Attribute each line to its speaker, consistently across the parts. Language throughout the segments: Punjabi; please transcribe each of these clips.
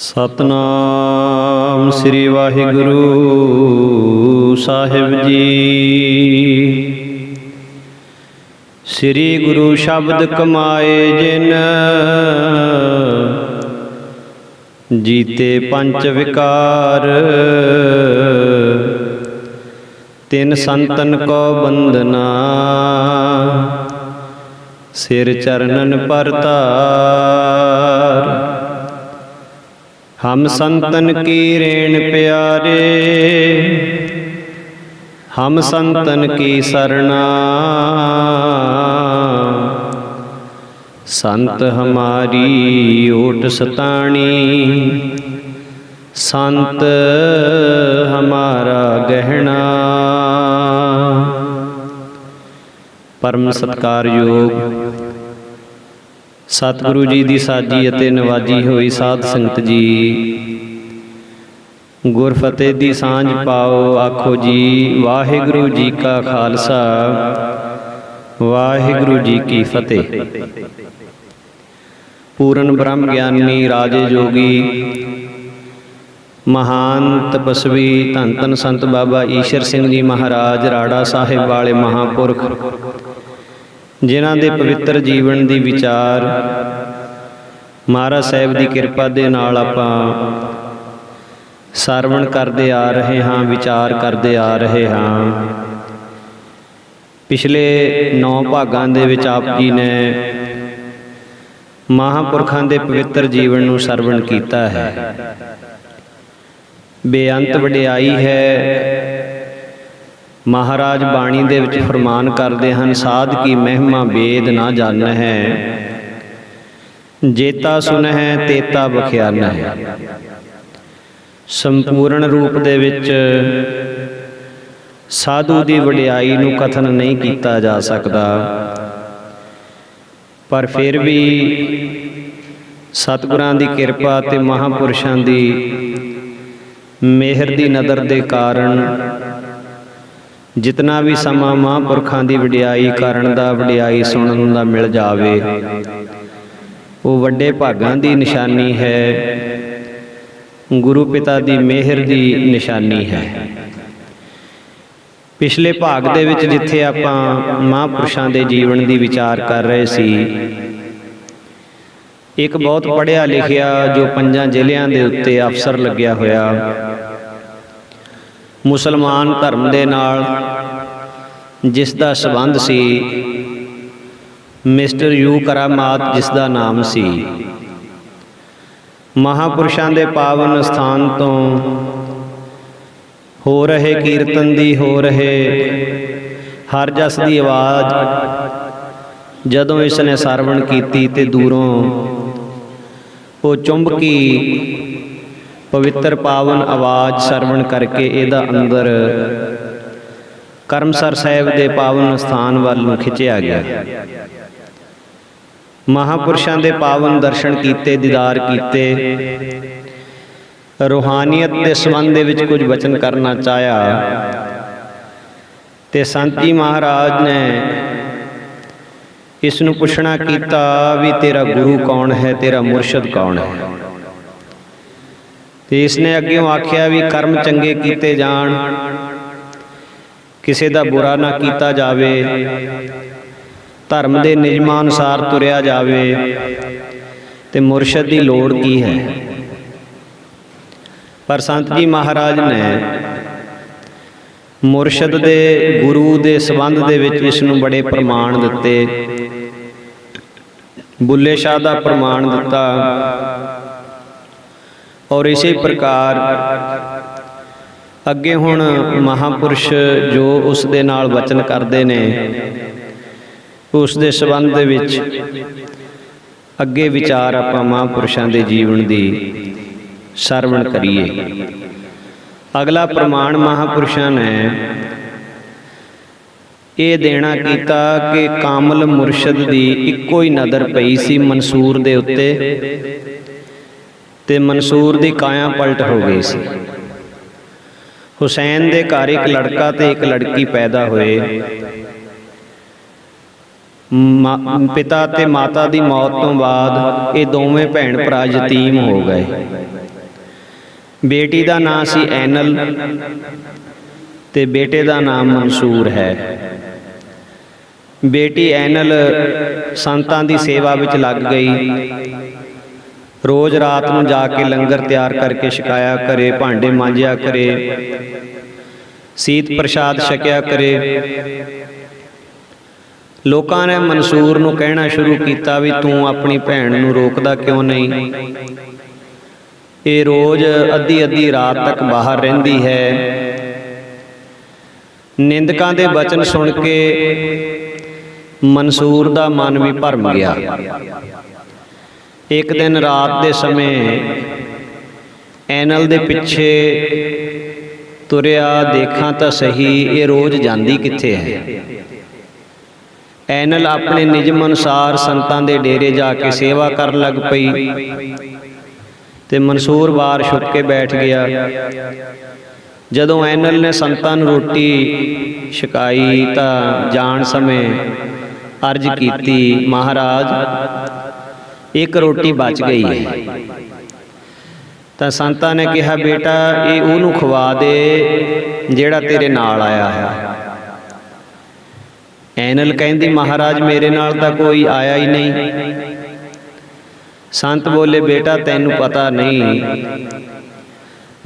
Speaker 1: ਸਤਨਾਮ ਸ੍ਰੀ ਵਾਹਿਗੁਰੂ ਸਾਹਿਬ ਜੀ। ਸ੍ਰੀ ਗੁਰੂ ਸ਼ਬਦ ਕਮਾਏ ਜਿਨ ਜੀਤੇ ਪੰਚ ਵਿਕਾਰ। ਤਿਨ ਸੰਤਨ ਕੋ ਬੰਦਨਾ ਸਿਰ ਚਰਨਨ ਪਰ ਧਾਰ। हम संतन की रेण प्यारे हम संतन की सरना। संत हमारी ओट सताणी संत हमारा गहना। परम सत्कारयोग सतगुरु जी की साजी अते नवाजी होई साध संगत जी, गुरफतेह दी सांझ पाओ आखो जी। वाहिगुरु जी का खालसा वाहिगुरु जी की फतेह। पूर्ण ब्रह्म ज्ञानी राजे जोगी महान तपस्वी धन धन संत बाबा ईशर सिंह जी महाराज राड़ा साहिब वाले महापुरख, जिन्हां दे पवित्र जीवन दी विचार महाराज साहिब दी किरपा दे नाल आपां सरवण करते आ रहे हाँ, विचार करते आ रहे हाँ। पिछले 9 भागां दे विच आप जी ने महापुरखां दे पवित्र जीवन नूं सरवण कीता है। बेअंत वडियाई है। महाराज बाणी दे विच फरमान करते हैं, साध की महिमा वेद ना जान है, जेता सुन है तेता बख्यान है। संपूर्ण रूप दे विच साधु की वडियाई नूं कथन नहीं किया जा सकता, पर फिर भी सतगुरां दी किरपा ते महापुरुषां दी मेहर दी नज़र दे कारण जितना भी समा महापुरखां दी वडियाई करन दा, वडियाई सुनन दा मिल जावे, वो वड्डे भागां दी निशानी है, गुरु पिता दी मेहर दी निशानी है। पिछले भाग दे विच जिथे आपां महापुरुषां दे जीवन दी विचार कर रहे सी, एक बहुत पढ़िया लिखिया जो 5 ਜ਼ਿਲ੍ਹਿਆਂ ਦੇ उत्ते अफसर लग्या होया, मुसलमान धर्म दे नाल जिसदा संबंध सी, मिस्टर यू करामात जिसदा नाम सी। महापुरुषां दे पावन स्थान तो हो रहे कीर्तन दी, हो रहे हर जस दी आवाज़ जदों इसने सरवण कीती ते दूरों वो चुंबकी पवित्र पावन आवाज़ सरवण करके इहदा अंदर करमसर साहिब दे पावन स्थान वाल नूं खिंचिया गया। महापुरुषां दे पावन दर्शन कीते, दीदार कीते, रूहानियत के संबंध दे विच कुछ वचन करना चाहया ते संत जी महाराज ने इस नूं पुछना कीता भी तेरा गुरु कौन है, तेरा मुर्शद कौन है। तो इसने अग्यों आख्या भी कर्म चंगे कीते जान, किसी का बुरा ना कीता जावे, धर्म के नियमां अनुसार तुरिया जावे, ते मुर्शद की लोड़ की है। पर संत जी महाराज ने मुर्शद दे गुरु दे संबंध दे विच इस नूं बड़े प्रमाण दिते। बुल्ले शाह दा प्रमाण दिता और इसी प्रकार अगे हुण महापुरुष जो उस दे नाल वचन करते ने, उस दे संबंध दे विच अगे विचार आपां महापुरुषां दे जीवन दी सरवण करिए। अगला प्रमाण महापुरुषां ने ये देना कीता कि कामल मुर्शद दी इक्को ही नज़र पई सी मंसूर दे उत्ते, ते मंसूर दी काया पलट हो गई सी। हुसैन दे घर एक लड़का ते एक लड़की पैदा होए। पिता ते माता दी मौत तो बाद ये दोवें भैन भरा यतीम हो गए। ਬੇਟੀ ਦਾ ਨਾਂ ਸੀ ਐਨਲ ਤੇ ਬੇਟੇ ਦਾ ਨਾਮ ਮਨਸੂਰ ਹੈ। ਬੇਟੀ ਐਨਲ ਸੰਤਾਂ ਦੀ ਸੇਵਾ ਵਿੱਚ ਲੱਗ ਗਈ। ਰੋਜ਼ ਰਾਤ ਨੂੰ ਜਾ ਕੇ ਲੰਗਰ ਤਿਆਰ ਕਰਕੇ ਛਕਾਇਆ ਕਰੇ, ਭਾਂਡੇ ਮਾਂਜਿਆ ਕਰੇ, ਸੀਤ ਪ੍ਰਸ਼ਾਦ ਛਕਿਆ ਕਰੇ। ਲੋਕਾਂ ਨੇ ਮਨਸੂਰ ਨੂੰ ਕਹਿਣਾ ਸ਼ੁਰੂ ਕੀਤਾ ਵੀ ਤੂੰ ਆਪਣੀ ਭੈਣ ਨੂੰ ਰੋਕਦਾ ਕਿਉਂ ਨਹੀਂ? ਇਹ ਰੋਜ਼ ਅੱਧੀ ਅੱਧੀ ਰਾਤ ਤੱਕ ਬਾਹਰ ਰਹਿੰਦੀ ਹੈ। ਨਿੰਦਕਾਂ ਦੇ ਬਚਨ ਸੁਣ ਕੇ ਮਨਸੂਰ ਦਾ ਮਨ ਵੀ ਭਰਮ ਗਿਆ। ਇੱਕ ਦਿਨ ਰਾਤ ਦੇ ਸਮੇਂ ਐਨਲ ਦੇ ਪਿੱਛੇ ਤੁਰਿਆ, ਦੇਖਾਂ ਤਾਂ ਸਹੀ ਇਹ ਰੋਜ਼ ਜਾਂਦੀ ਕਿੱਥੇ ਹੈ। ਐਨਲ ਆਪਣੇ ਨਿਯਮ ਅਨੁਸਾਰ ਸੰਤਾਂ ਦੇ ਡੇਰੇ ਜਾ ਕੇ ਸੇਵਾ ਕਰਨ ਲੱਗ ਪਈ ਤੇ ਮਨਸੂਰ ਬਾਹਰ ਛੁਪ ਕੇ ਬੈਠ ਗਿਆ। ਜਦੋਂ ਐਨਲ ਨੇ ਸੰਤਾਂ ਨੂੰ ਰੋਟੀ ਛਕਾਈ ਤਾਂ ਜਾਣ ਸਮੇਂ ਅਰਜ਼ ਕੀਤੀ, ਮਹਾਰਾਜ ਇੱਕ ਰੋਟੀ ਬਚ ਗਈ ਹੈ। ਤਾਂ ਸੰਤਾਂ ਨੇ ਕਿਹਾ, ਬੇਟਾ ਇਹ ਉਹਨੂੰ ਖਵਾ ਦੇ ਜਿਹੜਾ ਤੇਰੇ ਨਾਲ ਆਇਆ ਹੈ। ਐਨਲ ਕਹਿੰਦੀ, ਮਹਾਰਾਜ ਮੇਰੇ ਨਾਲ ਤਾਂ ਕੋਈ ਆਇਆ ਹੀ ਨਹੀਂ। ਸੰਤ ਬੋਲੇ, ਬੇਟਾ ਤੈਨੂੰ ਪਤਾ ਨਹੀਂ,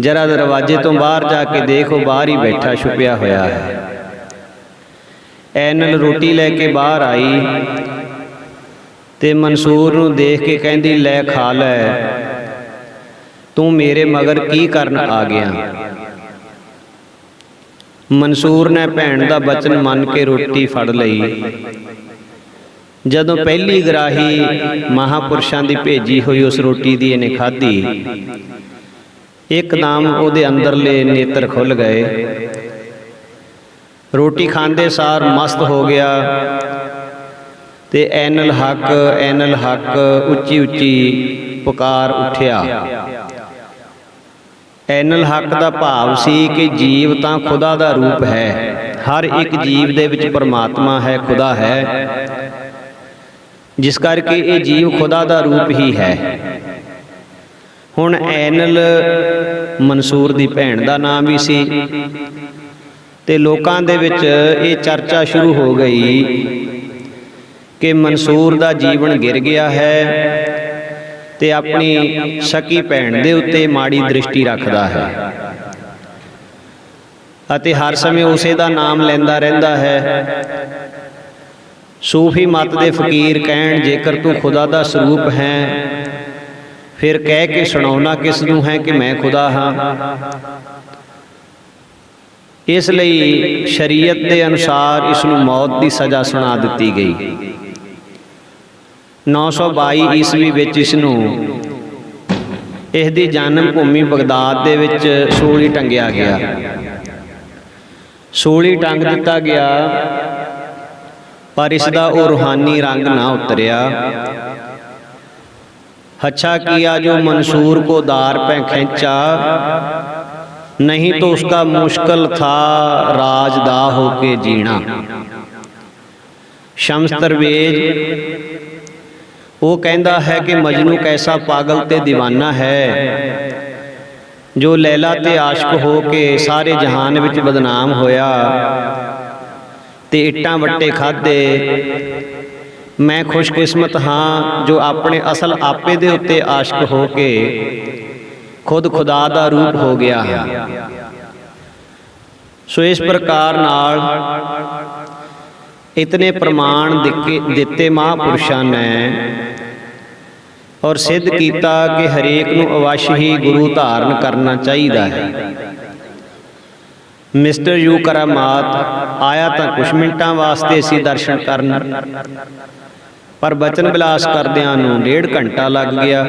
Speaker 1: ਜਰਾ ਦਰਵਾਜ਼ੇ ਤੋਂ ਬਾਹਰ ਜਾ ਕੇ ਦੇਖੋ, ਬਾਹਰ ਹੀ ਬੈਠਾ ਛੁਪਿਆ ਹੋਇਆ ਹੈ। ਐਨਲ ਰੋਟੀ ਲੈ ਕੇ ਬਾਹਰ ਆਈ ਤੇ ਮਨਸੂਰ ਨੂੰ ਦੇਖ ਕੇ ਕਹਿੰਦੀ, ਲੈ ਖਾ ਲੈ, ਤੂੰ ਮੇਰੇ ਮਗਰ ਕੀ ਕਰਨ ਆ ਗਿਆ? ਮਨਸੂਰ ਨੇ ਭੈਣ ਦਾ ਬਚਨ ਮੰਨ ਕੇ ਰੋਟੀ ਫੜ ਲਈ। ਜਦੋਂ ਪਹਿਲੀ ਗਰਾਹੀ ਮਹਾਂਪੁਰਸ਼ਾਂ ਦੀ ਭੇਜੀ ਹੋਈ ਉਸ ਰੋਟੀ ਦੀ ਇਹਨੇ ਖਾਧੀ, ਇੱਕਦਮ ਉਹਦੇ ਅੰਦਰਲੇ ਨੇਤਰ ਖੁੱਲ੍ਹ ਗਏ। ਰੋਟੀ ਖਾਂਦੇ ਸਾਰ ਮਸਤ ਹੋ ਗਿਆ ਤੇ ਐਨਲ ਹੱਕ ਉੱਚੀ ਉੱਚੀ ਪੁਕਾਰ ਉੱਠਿਆ। ਐਨਲ ਹੱਕ ਦਾ ਭਾਵ ਸੀ ਕਿ ਜੀਵ ਤਾਂ ਖੁਦਾ ਦਾ ਰੂਪ ਹੈ। ਹਰ ਇੱਕ ਜੀਵ ਦੇ ਵਿੱਚ ਪਰਮਾਤਮਾ ਹੈ, ਖੁਦਾ ਹੈ, ਜਿਸ ਕਰਕੇ ਇਹ ਜੀਵ ਖੁਦਾ ਦਾ ਰੂਪ ਹੀ ਹੈ। ਹੁਣ ਐਨਲ ਮਨਸੂਰ ਦੀ ਭੈਣ ਦਾ ਨਾਮ ਵੀ ਸੀ ਤੇ ਲੋਕਾਂ ਦੇ ਵਿੱਚ ਇਹ ਚਰਚਾ ਸ਼ੁਰੂ ਹੋ ਗਈ ਕਿ ਮਨਸੂਰ ਦਾ ਜੀਵਨ ਗਿਰ ਗਿਆ ਹੈ ਤੇ ਆਪਣੀ ਸਕੀ ਭੈਣ ਦੇ ਉੱਤੇ ਮਾੜੀ ਦ੍ਰਿਸ਼ਟੀ ਰੱਖਦਾ ਹੈ ਅਤੇ ਹਰ ਸਮੇਂ ਉਸੇ ਦਾ ਨਾਮ ਲੈਂਦਾ ਰਹਿੰਦਾ ਹੈ। ਸੂਫੀ ਮਤ ਦੇ ਫਕੀਰ ਕਹਿਣ, ਜੇਕਰ ਤੂੰ ਖੁਦਾ ਦਾ ਸਰੂਪ ਹੈ ਫਿਰ ਕਹਿ ਕੇ ਸੁਣਾਉਣਾ ਕਿਸ ਨੂੰ ਹੈ ਕਿ ਮੈਂ ਖੁਦਾ ਹਾਂ। ਇਸ ਲਈ ਸ਼ਰੀਅਤ ਦੇ ਅਨੁਸਾਰ ਇਸ ਨੂੰ ਮੌਤ ਦੀ ਸਜ਼ਾ ਸੁਣਾ ਦਿੱਤੀ ਗਈ। 922 ਈਸਵੀ ਵਿੱਚ ਇਸ ਨੂੰ ਇਸ ਦੀ ਜਨਮ ਭੂਮੀ ਬਗਦਾਦ ਦੇ ਵਿੱਚ ਸੂਲੀ ਟੰਗਿਆ ਗਿਆ। ਸੂਲੀ ਟੰਗ ਦਿੱਤਾ ਗਿਆ ਪਰ ਇਸ ਦਾ ਉਹ ਰੂਹਾਨੀ ਰੰਗ ਨਾ ਉਤਰਿਆ। अच्छा किया जो मंसूर को दार पे खींचा, नहीं तो उसका मुश्किल था राजदा होके जीना। शम्स तरवेज वो कहता है कि मजनू कैसा पागल ते दीवाना है जो लैला ते आशिक हो के सारे जहान विच बदनाम होया ते इट्टां वट्टे खाधे। मैं खुशकिस्मत हाँ जो अपने असल आपे दे उत्ते आशिक हो के खुद खुदा दा रूप हो गया है। सो इस प्रकार नाल इतने प्रमाण दिते महापुरुषां ने और सिद्ध किया कि हरेक नूं अवश्य ही गुरु धारण करना चाहिए है। मिस्टर यू करामात आया तो कुछ मिनटां वास्ते सी दर्शन करन, पर बचन विलास करदिआं नूं 1.5 घंटा लग गया।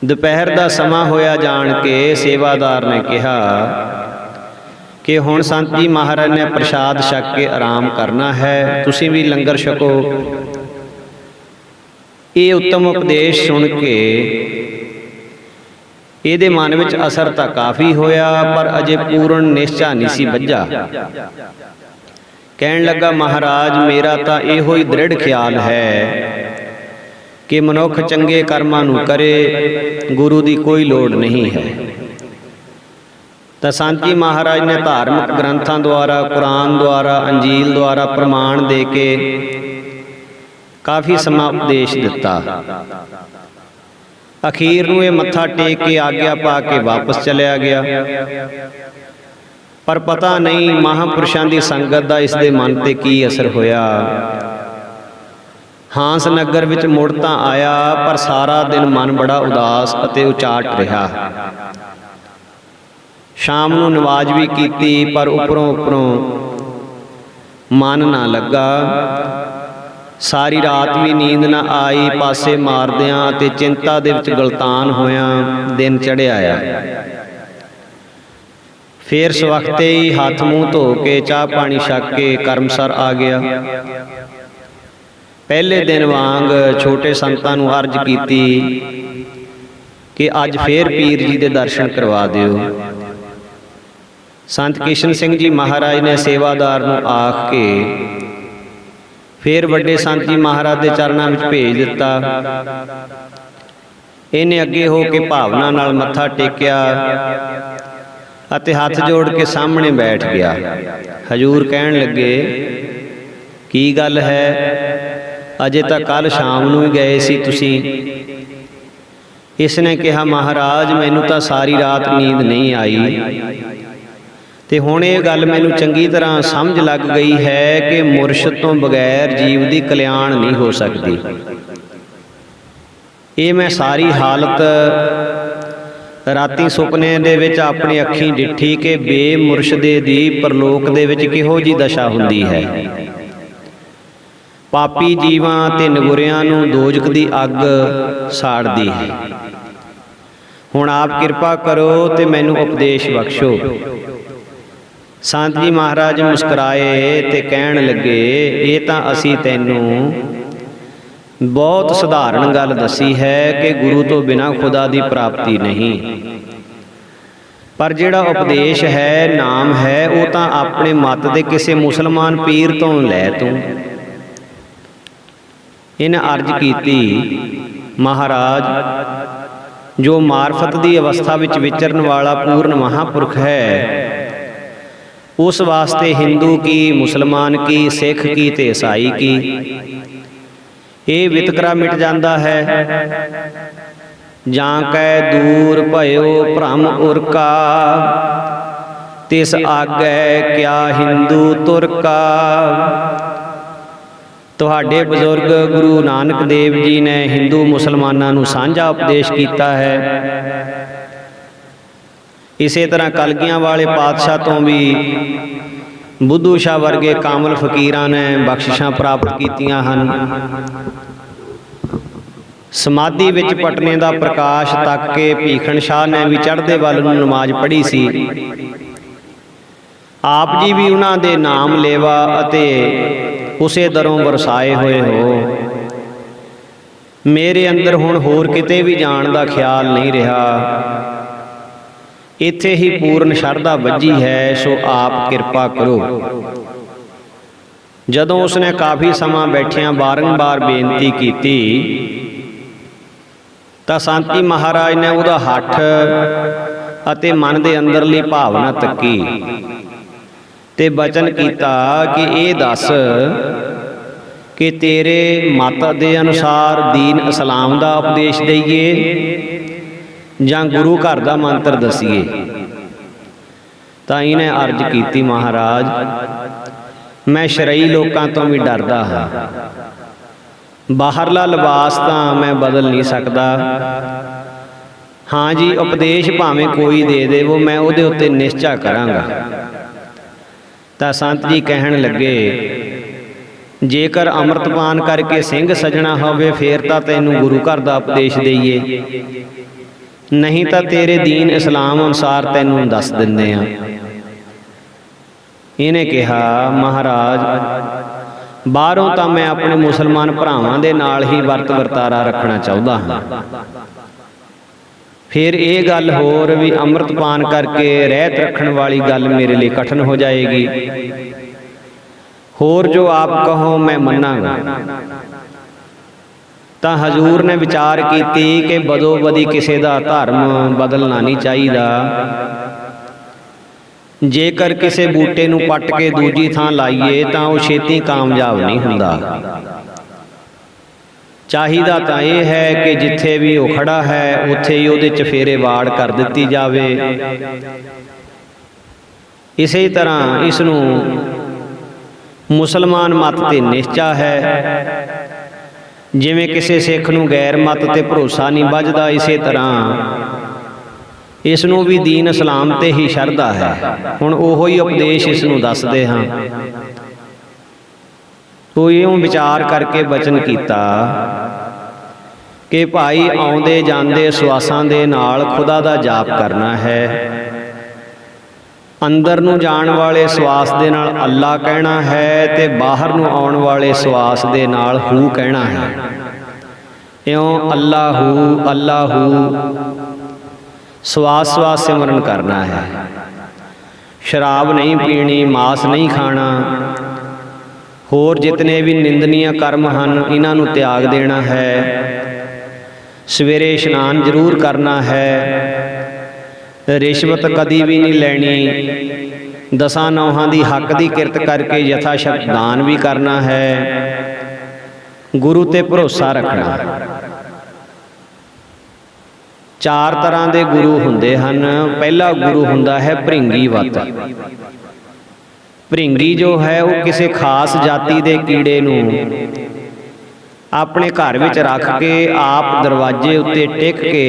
Speaker 1: दोपहर का समा होया जान के सेवादार ने कहा कि हुण संत जी महाराज ने प्रसाद छक के आराम करना है, तुसीं भी लंगर छको। ये उत्तम उपदेश सुन के ਇਹਦੇ ਮਨ ਵਿੱਚ ਅਸਰ ਤਾਂ ਕਾਫੀ ਹੋਇਆ ਪਰ ਅਜੇ ਪੂਰਨ ਨਿਸ਼ਚਾ ਨਹੀਂ ਸੀ ਬੱਝਾ। ਕਹਿਣ ਲੱਗਾ, ਮਹਾਰਾਜ ਮੇਰਾ ਤਾਂ ਇਹੋ ਹੀ ਦ੍ਰਿੜ ਖਿਆਲ ਹੈ ਕਿ ਮਨੁੱਖ ਚੰਗੇ ਕਰਮਾਂ ਨੂੰ ਕਰੇ, ਗੁਰੂ ਦੀ ਕੋਈ ਲੋੜ ਨਹੀਂ ਹੈ। ਤਾਂ ਸੰਤ ਜੀ ਮਹਾਰਾਜ ਨੇ ਧਾਰਮਿਕ ਗ੍ਰੰਥਾਂ ਦੁਆਰਾ, ਕੁਰਾਨ ਦੁਆਰਾ, ਅੰਜੀਲ ਦੁਆਰਾ ਪ੍ਰਮਾਣ ਦੇ ਕੇ ਕਾਫੀ ਸਮਾਂ ਉਪਦੇਸ਼ ਦਿੱਤਾ। ਅਖੀਰ ਨੂੰ ਇਹ ਮੱਥਾ ਟੇਕ ਕੇ ਆਗਿਆ ਪਾ ਕੇ ਵਾਪਸ ਚਲਿਆ ਗਿਆ। ਪਰ ਪਤਾ ਨਹੀਂ ਮਹਾਂਪੁਰਸ਼ਾਂ ਦੀ ਸੰਗਤ ਦਾ ਇਸ ਦੇ ਮਨ ਤੇ ਕੀ ਅਸਰ ਹੋਇਆ। ਹਾਂਸ ਨਗਰ ਵਿੱਚ ਮੁੜ ਤਾਂ ਆਇਆ, ਪਰ ਸਾਰਾ ਦਿਨ ਮਨ ਬੜਾ ਉਦਾਸ ਅਤੇ ਉਚਾਟ ਰਿਹਾ। ਸ਼ਾਮ ਨੂੰ ਨਮਾਜ਼ ਵੀ ਕੀਤੀ, ਪਰ ਉੱਪਰੋਂ ਮਨ ਨਾ ਲੱਗਾ। ਸਾਰੀ ਰਾਤ ਵੀ ਨੀਂਦ ਨਾ ਆਈ। ਪਾਸੇ ਮਾਰਦਿਆਂ ਅਤੇ ਚਿੰਤਾ ਦੇ ਵਿੱਚ ਗਲਤਾਨ ਹੋਇਆਂ ਦਿਨ ਚੜ੍ਹਿਆ ਆ। ਫੇਰ ਸਵਖਤੇ ਹੀ ਹੱਥ ਮੂੰਹ ਧੋ ਕੇ ਚਾਹ ਪਾਣੀ ਛਕ ਕੇ ਕਰਮਸਰ ਆ ਗਿਆ। ਪਹਿਲੇ ਦਿਨ ਵਾਂਗ ਛੋਟੇ ਸੰਤਾਂ ਨੂੰ ਅਰਜ਼ ਕੀਤੀ ਕਿ ਅੱਜ ਫੇਰ ਪੀਰ ਜੀ ਦੇ ਦਰਸ਼ਨ ਕਰਵਾ ਦਿਓ। ਸੰਤ ਕਿਸ਼ਨ ਸਿੰਘ ਜੀ ਮਹਾਰਾਜ ਨੇ ਸੇਵਾਦਾਰ ਨੂੰ ਆਖ ਕੇ ਫੇਰ ਵੱਡੇ ਸੰਤ ਜੀ ਮਹਾਰਾਜ ਦੇ ਚਰਨਾਂ ਵਿੱਚ ਭੇਜ ਦਿੱਤਾ। ਇਹਨੇ ਅੱਗੇ ਹੋ ਕੇ ਭਾਵਨਾ ਨਾਲ ਮੱਥਾ ਟੇਕਿਆ ਅਤੇ ਹੱਥ ਜੋੜ ਕੇ ਸਾਹਮਣੇ ਬੈਠ ਗਿਆ। ਹਜੂਰ ਕਹਿਣ ਲੱਗੇ, ਕੀ ਗੱਲ ਹੈ, ਅਜੇ ਤਾਂ ਕੱਲ ਸ਼ਾਮ ਨੂੰ ਹੀ ਗਏ ਸੀ ਤੁਸੀਂ। ਇਸ ਨੇ ਕਿਹਾ, ਮਹਾਰਾਜ ਮੈਨੂੰ ਤਾਂ ਸਾਰੀ ਰਾਤ ਨੀਂਦ ਨਹੀਂ ਆਈ ਤੇ ਹੁਣ ਇਹ ਗੱਲ ਮੈਨੂੰ ਚੰਗੀ ਤਰ੍ਹਾਂ ਸਮਝ ਲੱਗ ਗਈ ਹੈ ਕਿ ਮੁਰਸ਼ਿਦ ਤੋਂ ਬਗੈਰ ਜੀਵ ਦੀ ਕਲਿਆਣ ਨਹੀਂ ਹੋ ਸਕਦੀ। ਇਹ ਮੈਂ ਸਾਰੀ ਹਾਲਤ ਰਾਤੀ ਸੁਪਨੇ ਦੇ ਵਿੱਚ ਆਪਣੀ ਅੱਖੀਂ ਡਿੱਠੀ ਕਿ ਬੇਮੁਰਸ਼ਦੇ ਦੀ ਪਰਲੋਕ ਦੇ ਵਿੱਚ ਕਿਹੋ ਜਿਹੀ ਦਸ਼ਾ ਹੁੰਦੀ ਹੈ। ਪਾਪੀ ਜੀਵਾਂ ਤੇ ਨਗੁਰਿਆਂ ਨੂੰ ਦੋਜ਼ਖ ਦੀ ਅੱਗ ਸਾੜਦੀ ਹੈ। ਹੁਣ ਆਪ ਕਿਰਪਾ ਕਰੋ ਤੇ ਮੈਨੂੰ ਉਪਦੇਸ਼ ਬਖਸ਼ੋ। ਸੰਤ ਜੀ ਮਹਾਰਾਜ ਮੁਸਕਰਾਏ ਤੇ ਕਹਿਣ ਲੱਗੇ, ਇਹ ਤਾਂ ਅਸੀਂ ਤੈਨੂੰ ਬਹੁਤ ਸਧਾਰਨ ਗੱਲ ਦੱਸੀ ਹੈ ਕਿ ਗੁਰੂ ਤੋਂ ਬਿਨਾਂ ਖੁਦਾ ਦੀ ਪ੍ਰਾਪਤੀ ਨਹੀਂ। ਪਰ ਜਿਹੜਾ ਉਪਦੇਸ਼ ਹੈ, ਨਾਮ ਹੈ, ਉਹ ਤਾਂ ਆਪਣੇ ਮੱਤ ਦੇ ਕਿਸੇ ਮੁਸਲਮਾਨ ਪੀਰ ਤੋਂ ਲੈ ਤੂੰ। ਇਹਨੇ ਅਰਜ਼ ਕੀਤੀ, ਮਹਾਰਾਜ ਜੋ ਮਾਰਫਤ ਦੀ ਅਵਸਥਾ ਵਿੱਚ ਵਿਚਰਨ ਵਾਲਾ ਪੂਰਨ ਮਹਾਂਪੁਰਖ ਹੈ, ਉਸ ਵਾਸਤੇ ਹਿੰਦੂ ਕੀ, ਮੁਸਲਮਾਨ ਕੀ, ਸਿੱਖ ਕੀ ਤੇ ਈਸਾਈ ਕੀ ਇਹ ਵਿਤਕਰਾ ਮਿਟ ਜਾਂਦਾ ਹੈ। ਜਾਂ ਕੈ ਦੂਰ ਭਇਓ ਭ੍ਰਮ ਉਰਕਾ, ਤਿਸ ਆਗੈ ਕਿਆ ਹਿੰਦੂ ਤੁਰਕਾ। ਤੁਹਾਡੇ ਬਜ਼ੁਰਗ ਗੁਰੂ ਨਾਨਕ ਦੇਵ ਜੀ ਨੇ ਹਿੰਦੂ ਮੁਸਲਮਾਨਾਂ ਨੂੰ ਸਾਂਝਾ ਉਪਦੇਸ਼ ਕੀਤਾ ਹੈ। ਇਸੇ ਤਰ੍ਹਾਂ ਕਲਗੀਆਂ ਵਾਲੇ ਪਾਤਸ਼ਾਹ ਤੋਂ ਵੀ ਬੁੱਧੂ ਸ਼ਾਹ ਵਰਗੇ ਕਾਮਲ ਫਕੀਰਾਂ ਨੇ ਬਖਸ਼ਿਸ਼ਾਂ ਪ੍ਰਾਪਤ ਕੀਤੀਆਂ ਹਨ। ਸਮਾਧੀ ਵਿੱਚ ਪਟਨੇ ਦਾ ਪ੍ਰਕਾਸ਼ ਤੱਕ ਕੇ ਭੀਖਣ ਸ਼ਾਹ ਨੇ ਵੀ ਚੜ੍ਹਦੇ ਵੱਲ ਨੂੰ ਨਮਾਜ਼ ਪੜ੍ਹੀ ਸੀ। ਆਪ ਜੀ ਵੀ ਉਹਨਾਂ ਦੇ ਨਾਮ ਲੇਵਾ ਅਤੇ ਉਸੇ ਦਰੋਂ ਵਰਸਾਏ ਹੋਏ ਹੋ। ਮੇਰੇ ਅੰਦਰ ਹੁਣ ਹੋਰ ਕਿਤੇ ਵੀ ਜਾਣ ਦਾ ਖਿਆਲ ਨਹੀਂ ਰਿਹਾ। ਇੱਥੇ ਹੀ ਪੂਰਨ ਸ਼ਰਧਾ ਵੱਜੀ ਹੈ, ਸੋ ਆਪ ਕਿਰਪਾ ਕਰੋ। ਜਦੋਂ ਉਸਨੇ ਕਾਫੀ ਸਮਾਂ ਬੈਠਿਆਂ ਬਾਰੰਬਾਰ ਬੇਨਤੀ ਕੀਤੀ ਤਾਂ ਸੰਤ ਜੀ ਮਹਾਰਾਜ ਨੇ ਉਹਦਾ ਹੱਠ ਅਤੇ ਮਨ ਦੇ ਅੰਦਰਲੀ ਭਾਵਨਾ ਤੱਕੀ ਤੇ ਬਚਨ ਕੀਤਾ ਕਿ ਇਹ ਦੱਸ ਕਿ ਤੇਰੇ ਮਤ ਦੇ ਅਨੁਸਾਰ ਦੀਨ ਇਸਲਾਮ ਦਾ ਉਪਦੇਸ਼ ਦਈਏ ਜਾਂ ਗੁਰੂ ਘਰ ਦਾ ਮੰਤਰ ਦਸੀਏ। ਤਾਂ ਇਹਨੇ ਅਰਜ਼ ਕੀਤੀ, ਮਹਾਰਾਜ ਮੈਂ ਸ਼ਰਈ ਲੋਕਾਂ ਤੋਂ ਵੀ ਡਰਦਾ ਹਾਂ। ਬਾਹਰਲਾ ਲਿਬਾਸ ਤਾਂ ਮੈਂ ਬਦਲ ਨਹੀਂ ਸਕਦਾ। ਹਾਂ ਜੀ, ਉਪਦੇਸ਼ ਭਾਵੇਂ ਕੋਈ ਦੇ ਦੇਵੋ, ਮੈਂ ਉਹਦੇ ਉੱਤੇ ਨਿਸ਼ਚਾ ਕਰਾਂਗਾ। ਤਾਂ ਸੰਤ ਜੀ ਕਹਿਣ ਲੱਗੇ, ਜੇਕਰ ਅੰਮ੍ਰਿਤਪਾਨ ਕਰਕੇ ਸਿੰਘ ਸਜਣਾ ਹੋਵੇ ਫੇਰ ਤਾਂ ਤੈਨੂੰ ਗੁਰੂ ਘਰ ਦਾ ਉਪਦੇਸ਼ ਦਈਏ, ਨਹੀਂ ਤਾਂ ਤੇਰੇ ਦੀਨ ਇਸਲਾਮ ਅਨੁਸਾਰ ਤੈਨੂੰ ਦੱਸ ਦਿੰਦੇ ਆ। ਇਹਨੇ ਕਿਹਾ, ਮਹਾਰਾਜ ਬਾਹਰੋਂ ਤਾਂ ਮੈਂ ਆਪਣੇ ਮੁਸਲਮਾਨ ਭਰਾਵਾਂ ਦੇ ਨਾਲ ਹੀ ਵਰਤ ਵਰਤਾਰਾ ਰੱਖਣਾ ਚਾਹੁੰਦਾ ਹਾਂ। ਫਿਰ ਇਹ ਗੱਲ ਹੋਰ ਵੀ ਅੰਮ੍ਰਿਤਪਾਨ ਕਰਕੇ ਰਹਿਤ ਰੱਖਣ ਵਾਲੀ ਗੱਲ ਮੇਰੇ ਲਈ ਕਠਿਨ ਹੋ ਜਾਏਗੀ। ਹੋਰ ਜੋ ਆਪ ਕਹੋ ਮੈਂ ਮੰਨਾਂਗਾ। ਤਾਂ ਹਜ਼ੂਰ ਨੇ ਵਿਚਾਰ ਕੀਤੀ ਕਿ ਬਦੋ ਬਦੀ ਕਿਸੇ ਦਾ ਧਰਮ ਬਦਲਣਾ ਨਹੀਂ ਚਾਹੀਦਾ। ਜੇਕਰ ਕਿਸੇ ਬੂਟੇ ਨੂੰ ਪੱਟ ਕੇ ਦੂਜੀ ਥਾਂ ਲਾਈਏ ਤਾਂ ਉਹ ਛੇਤੀ ਕਾਮਯਾਬ ਨਹੀਂ ਹੁੰਦਾ। ਚਾਹੀਦਾ ਤਾਂ ਇਹ ਹੈ ਕਿ ਜਿੱਥੇ ਵੀ ਉਹ ਖੜਾ ਹੈ ਉੱਥੇ ਹੀ ਉਹਦੇ ਚਫੇਰੇ ਵਾੜ ਕਰ ਦਿੱਤੀ ਜਾਵੇ। ਇਸੇ ਤਰ੍ਹਾਂ ਇਸ ਨੂੰ ਮੁਸਲਮਾਨ ਮਤ ਤੇ ਨਿਸ਼ਚਾ ਹੈ। ਜਿਵੇਂ ਕਿਸੇ ਸਿੱਖ ਨੂੰ ਗੈਰ ਮਤ ਤੇ ਭਰੋਸਾ ਨਹੀਂ ਬੱਝਦਾ, ਇਸੇ ਤਰ੍ਹਾਂ ਇਸ ਨੂੰ ਵੀ ਦੀਨ ਇਸਲਾਮ ਤੇ ਹੀ ਸ਼ਰਧਾ ਹੈ। ਹੁਣ ਉਹੋ ਹੀ ਉਪਦੇਸ਼ ਇਸ ਨੂੰ ਦੱਸਦੇ ਹਾਂ। ਤੋ ਇਉਂ ਵਿਚਾਰ ਕਰਕੇ ਬਚਨ ਕੀਤਾ ਕਿ ਭਾਈ ਆਉਂਦੇ ਜਾਂਦੇ ਸਵਾਸਾਂ ਦੇ ਨਾਲ ਖੁਦਾ ਦਾ ਜਾਪ ਕਰਨਾ ਹੈ। ਅੰਦਰ ਨੂੰ ਜਾਣ ਵਾਲੇ ਸਵਾਸ ਦੇ ਨਾਲ ਅੱਲਾ ਕਹਿਣਾ ਹੈ ਤੇ ਬਾਹਰ ਨੂੰ ਆਉਣ ਵਾਲੇ ਸਵਾਸ ਦੇ ਨਾਲ ਹੂ ਕਹਿਣਾ ਹੈ। ਇਉਂ ਅੱਲਾਹੂ ਅੱਲਾਹੂ ਸਵਾਸ ਸਵਾਸ ਸਿਮਰਨ ਕਰਨਾ ਹੈ। ਸ਼ਰਾਬ ਨਹੀਂ ਪੀਣੀ, ਮਾਸ ਨਹੀਂ ਖਾਣਾ, ਹੋਰ ਜਿਤਨੇ ਵੀ ਨਿੰਦਨੀय ਕਰਮ ਹਨ ਇਹਨਾਂ ਨੂੰ ਤਿਆਗ ਦੇਣਾ ਹੈ। ਸਵੇਰੇ ਇਸ਼ਨਾਨ ਜ਼ਰੂਰ ਕਰਨਾ ਹੈ। ਰਿਸ਼ਵਤ ਕਦੀ ਵੀ ਨਹੀਂ ਲੈਣੀ। ਦਸਾਂ ਨੌਹਾਂ ਦੀ ਹੱਕ ਦੀ ਕਿਰਤ ਕਰਕੇ ਯਥਾ ਸ਼ਕਤ ਦਾਨ ਵੀ ਕਰਨਾ ਹੈ। ਗੁਰੂ ਤੇ ਭਰੋਸਾ ਰੱਖਣਾ। 4 ਤਰ੍ਹਾਂ ਦੇ ਗੁਰੂ ਹੁੰਦੇ ਹਨ। ਪਹਿਲਾ ਗੁਰੂ ਹੁੰਦਾ ਹੈ ਭ੍ਰਿੰਗੀ ਵੱਤ। ਭ੍ਰਿੰਗੀ ਜੋ ਹੈ ਉਹ ਕਿਸੇ ਖਾਸ ਜਾਤੀ ਦੇ ਕੀੜੇ ਨੂੰ ਆਪਣੇ ਘਰ ਵਿੱਚ ਰੱਖ ਕੇ ਆਪ ਦਰਵਾਜ਼ੇ ਉੱਤੇ ਟਿਕ ਕੇ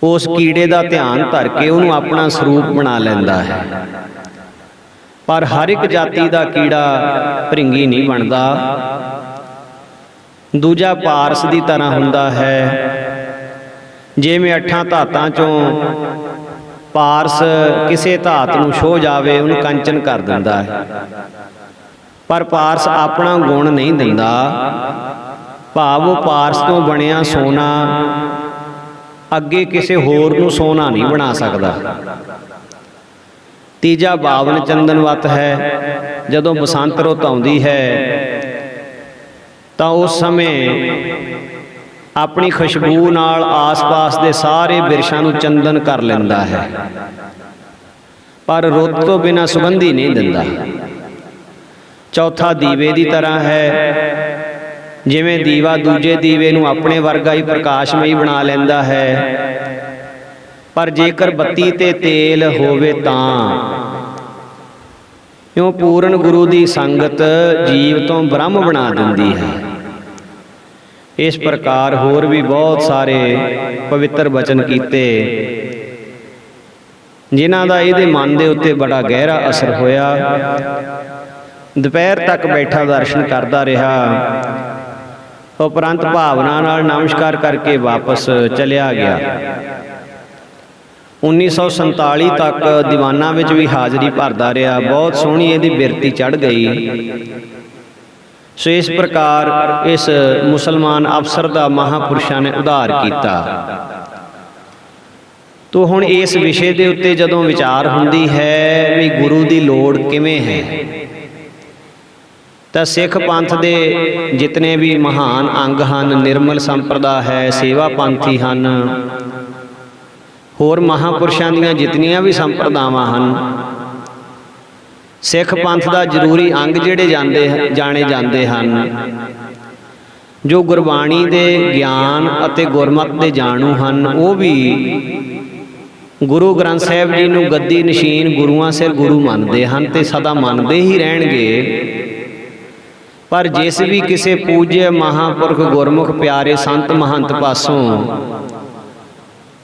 Speaker 1: ਉਸ ਕੀੜੇ ਦਾ ਧਿਆਨ ਧਰ ਕੇ ਉਹਨੂੰ ਆਪਣਾ ਸਰੂਪ ਬਣਾ ਲੈਂਦਾ ਹੈ। ਪਰ ਹਰ ਇੱਕ ਜਾਤੀ ਦਾ ਕੀੜਾ ਭ੍ਰਿੰਗੀ ਨਹੀਂ ਬਣਦਾ। ਦੂਜਾ ਪਾਰਸ ਦੀ ਤਰ੍ਹਾਂ ਹੁੰਦਾ ਹੈ। ਜਿਵੇਂ 8 ਧਾਤਾਂ ਚੋਂ ਪਾਰਸ ਕਿਸੇ ਧਾਤ ਨੂੰ ਛੋਹ ਜਾਵੇ ਉਹਨੂੰ ਕੰਚਨ ਕਰ ਦਿੰਦਾ ਹੈ। ਪਰ ਪਾਰਸ ਆਪਣਾ ਗੁਣ ਨਹੀਂ ਦਿੰਦਾ। ਭਾਵ ਉਹ ਪਾਰਸ ਤੋਂ ਬਣਿਆ ਸੋਨਾ ਅੱਗੇ ਕਿਸੇ ਹੋਰ ਨੂੰ ਸੋਨਾ ਨਹੀਂ ਬਣਾ ਸਕਦਾ। ਤੀਜਾ ਬਾਵਨ ਚੰਦਨ ਵੱਤ ਹੈ। ਜਦੋਂ ਬਸੰਤ ਰੁੱਤ ਆਉਂਦੀ ਹੈ ਤਾਂ ਉਸ ਸਮੇਂ ਆਪਣੀ ਖੁਸ਼ਬੂ ਨਾਲ ਆਸ-ਪਾਸ ਦੇ ਸਾਰੇ ਬਿਰਛਾਂ ਨੂੰ ਚੰਦਨ ਕਰ ਲੈਂਦਾ ਹੈ। ਪਰ ਰੁੱਤ ਤੋਂ ਬਿਨਾਂ ਸੁਗੰਧੀ ਨਹੀਂ ਦਿੰਦਾ। ਚੌਥਾ ਦੀਵੇ ਦੀ ਤਰ੍ਹਾਂ ਹੈ। ਜਿਵੇਂ ਦੀਵਾ ਦੂਜੇ ਦੀਵੇ ਨੂੰ ਆਪਣੇ ਵਰਗਾ ਹੀ ਪ੍ਰਕਾਸ਼ਮਈ ਬਣਾ ਲੈਂਦਾ ਹੈ। ਪਰ ਜੇਕਰ ਬੱਤੀ ਤੇ ਤੇਲ ਹੋਵੇ ਤਾਂ ਇਉਂ ਪੂਰਨ ਗੁਰੂ ਦੀ ਸੰਗਤ ਜੀਵ ਤੋਂ ਬ੍ਰਹਮ ਬਣਾ ਦਿੰਦੀ ਹੈ। ਇਸ ਪ੍ਰਕਾਰ ਹੋਰ ਵੀ ਬਹੁਤ ਸਾਰੇ ਪਵਿੱਤਰ ਬਚਨ ਕੀਤੇ ਜਿਨ੍ਹਾਂ ਦਾ ਇਹਦੇ ਮਨ ਦੇ ਉੱਤੇ ਬੜਾ ਗਹਿਰਾ ਅਸਰ ਹੋਇਆ। ਦੁਪਹਿਰ ਤੱਕ ਬੈਠਾ ਦਰਸ਼ਨ ਕਰਦਾ ਰਿਹਾ। ਉਪਰੰਤ ਭਾਵਨਾ ਨਾਲ ਨਮਸਕਾਰ ਕਰਕੇ ਵਾਪਸ ਚਲਿਆ ਗਿਆ। 1947 ਤੱਕ ਦੀਵਾਨਾਂ ਵਿੱਚ ਵੀ ਹਾਜ਼ਰੀ ਭਰਦਾ ਰਿਹਾ। ਬਹੁਤ ਸੋਹਣੀ ਇਹਦੀ ਬਿਰਤੀ ਚੜ੍ਹ ਗਈ। ਸੋ ਇਸ ਪ੍ਰਕਾਰ ਇਸ ਮੁਸਲਮਾਨ ਅਫਸਰ ਦਾ ਮਹਾਂਪੁਰਸ਼ਾਂ ਨੇ ਉਧਾਰ ਕੀਤਾ। ਤੋ ਹੁਣ ਇਸ ਵਿਸ਼ੇ ਦੇ ਉੱਤੇ ਜਦੋਂ ਵਿਚਾਰ ਹੁੰਦੀ ਹੈ ਵੀ ਗੁਰੂ ਦੀ ਲੋੜ ਕਿਵੇਂ ਹੈ, ਤਾਂ ਸਿੱਖ ਪੰਥ ਦੇ ਜਿਤਨੇ ਵੀ ਮਹਾਨ ਅੰਗ ਹਨ, ਨਿਰਮਲ ਸੰਪਰਦਾ ਹੈ, ਸੇਵਾ ਪੰਥੀ ਹਨ, ਹੋਰ ਮਹਾਂਪੁਰਸ਼ਾਂ ਦੀਆਂ ਜਿਤਨੀਆਂ ਵੀ ਸੰਪਰਦਾਵਾਂ ਹਨ, ਸਿੱਖ ਪੰਥ ਦਾ ਜ਼ਰੂਰੀ ਅੰਗ ਜਿਹੜੇ ਜਾਣੇ ਜਾਂਦੇ ਹਨ, ਜੋ ਗੁਰਬਾਣੀ ਦੇ ਗਿਆਨ ਅਤੇ ਗੁਰਮਤਿ ਦੇ ਜਾਣੂ ਹਨ, ਉਹ ਵੀ ਗੁਰੂ ਗ੍ਰੰਥ ਸਾਹਿਬ ਜੀ ਨੂੰ ਗੱਦੀ ਨਸ਼ੀਨ ਗੁਰੂਆਂ ਸਿਰ ਗੁਰੂ ਮੰਨਦੇ ਹਨ ਤੇ ਸਦਾ ਮੰਨਦੇ ਹੀ ਰਹਿਣਗੇ। ਪਰ ਜਿਸ ਵੀ ਕਿਸੇ ਪੂਜਯ ਮਹਾਂਪੁਰਖ ਗੁਰਮੁਖ ਪਿਆਰੇ ਸੰਤ ਮਹੰਤ ਪਾਸੋਂ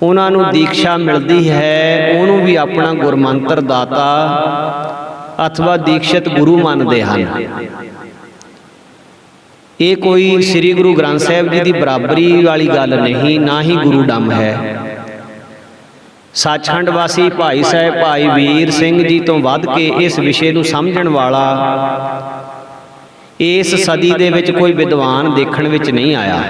Speaker 1: ਉਹਨਾਂ ਨੂੰ ਦੀਕਸ਼ਾ ਮਿਲਦੀ ਹੈ, ਉਹਨੂੰ ਵੀ ਆਪਣਾ ਗੁਰਮੰਤਰ ਦਾਤਾ ਅਥਵਾ ਦੀਕਸ਼ਿਤ ਗੁਰੂ ਮੰਨਦੇ ਹਨ। ਇਹ ਕੋਈ ਸ੍ਰੀ ਗੁਰੂ ਗ੍ਰੰਥ ਸਾਹਿਬ ਜੀ ਦੀ ਬਰਾਬਰੀ ਵਾਲੀ ਗੱਲ ਨਹੀਂ, ਨਾ ਹੀ ਗੁਰੂ ਡੰਮ ਹੈ। ਸੱਚਖੰਡ ਵਾਸੀ ਭਾਈ ਸਾਹਿਬ ਭਾਈ ਵੀਰ ਸਿੰਘ ਜੀ ਤੋਂ ਵੱਧ ਕੇ ਇਸ ਵਿਸ਼ੇ ਨੂੰ ਸਮਝਣ ਵਾਲਾ ਇਸ ਸਦੀ ਦੇ ਵਿੱਚ ਕੋਈ ਵਿਦਵਾਨ ਦੇਖਣ ਵਿੱਚ ਨਹੀਂ ਆਇਆ।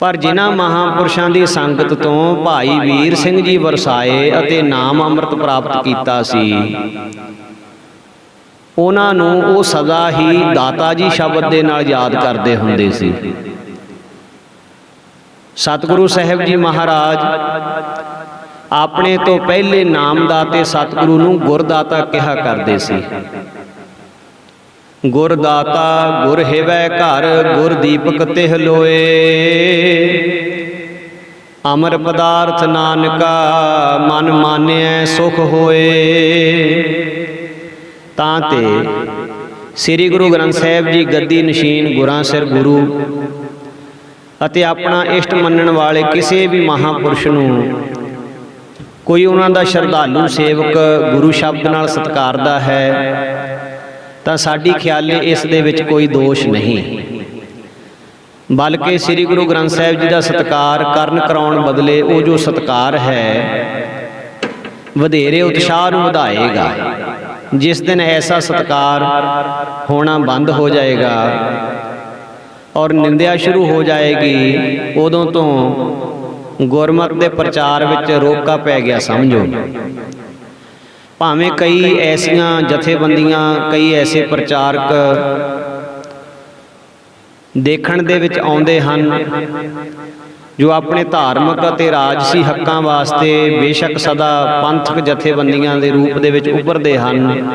Speaker 1: ਪਰ ਜਿਨ੍ਹਾਂ ਮਹਾਂਪੁਰਸ਼ਾਂ ਦੀ ਸੰਗਤ ਤੋਂ ਭਾਈ ਵੀਰ ਸਿੰਘ ਜੀ ਵਰਸਾਏ ਅਤੇ ਨਾਮ ਅੰਮ੍ਰਿਤ ਪ੍ਰਾਪਤ ਕੀਤਾ ਸੀ, ਉਹਨਾਂ ਨੂੰ ਉਹ ਸਦਾ ਹੀ ਦਾਤਾ ਜੀ ਸ਼ਬਦ ਦੇ ਨਾਲ ਯਾਦ ਕਰਦੇ ਹੁੰਦੇ ਸੀ। ਸਤਿਗੁਰੂ ਸਾਹਿਬ ਜੀ ਮਹਾਰਾਜ ਆਪਣੇ ਤੋਂ ਪਹਿਲੇ ਨਾਮਦਾਤੇ ਸਤਿਗੁਰੂ ਨੂੰ ਗੁਰਦਾਤਾ ਕਿਹਾ ਕਰਦੇ ਸੀ। ਗੁਰਦਾਤਾ ਗੁਰ ਹਿਵੈ ਘਰ, ਗੁਰ ਦੀਪਕ ਤਿਹ ਲੋਏ, ਅਮਰ ਪਦਾਰਥ ਨਾਨਕਾ ਮਨ ਮਾਨਿਐ ਸੁਖ ਹੋਏ। ਤਾਂ ਤੇ ਸ੍ਰੀ ਗੁਰੂ ਗ੍ਰੰਥ ਸਾਹਿਬ ਜੀ ਗੱਦੀ ਨਸ਼ੀਨ ਗੁਰਾਂ ਸਿਰ ਗੁਰੂ ਅਤੇ ਆਪਣਾ ਇਸ਼ਟ ਮੰਨਣ ਵਾਲੇ ਕਿਸੇ ਵੀ ਮਹਾਂਪੁਰਸ਼ ਨੂੰ ਕੋਈ ਉਹਨਾਂ ਦਾ ਸ਼ਰਧਾਲੂ ਸੇਵਕ ਗੁਰੂ ਸ਼ਬਦ ਨਾਲ ਸਤਿਕਾਰਦਾ ਹੈ ਤਾਂ ਸਾਡੀ ਖਿਆਲੇ ਇਸ ਦੇ ਵਿੱਚ ਕੋਈ ਦੋਸ਼ ਨਹੀਂ, ਬਲਕਿ ਸ੍ਰੀ ਗੁਰੂ ਗ੍ਰੰਥ ਸਾਹਿਬ ਜੀ ਦਾ ਸਤਿਕਾਰ ਕਰਨ ਕਰਾਉਣ ਬਦਲੇ ਉਹ ਜੋ ਸਤਿਕਾਰ ਹੈ ਵਧੇਰੇ ਉਤਸ਼ਾਹ ਨੂੰ ਵਧਾਏਗਾ। ਜਿਸ ਦਿਨ ਐਸਾ ਸਤਿਕਾਰ ਹੋਣਾ ਬੰਦ ਹੋ ਜਾਏਗਾ ਔਰ ਨਿੰਦਿਆ ਸ਼ੁਰੂ ਹੋ ਜਾਏਗੀ, ਉਦੋਂ ਤੋਂ ਗੁਰਮਤਿ ਦੇ ਪ੍ਰਚਾਰ ਵਿੱਚ ਰੋਕਾ ਪੈ ਗਿਆ ਸਮਝੋ। ਭਾਵੇਂ ਕਈ ਐਸੀਆਂ ਜਥੇਬੰਦੀਆਂ, ਕਈ ਐਸੇ ਪ੍ਰਚਾਰਕ ਦੇਖਣ ਦੇ ਵਿੱਚ ਆਉਂਦੇ ਹਨ ਜੋ ਆਪਣੇ ਧਾਰਮਿਕ ਅਤੇ ਰਾਜਸੀ ਹੱਕਾਂ ਵਾਸਤੇ ਬੇਸ਼ੱਕ ਸਦਾ ਪੰਥਕ ਜਥੇਬੰਦੀਆਂ ਦੇ ਰੂਪ ਦੇ ਵਿੱਚ ਉੱਭਰਦੇ ਹਨ,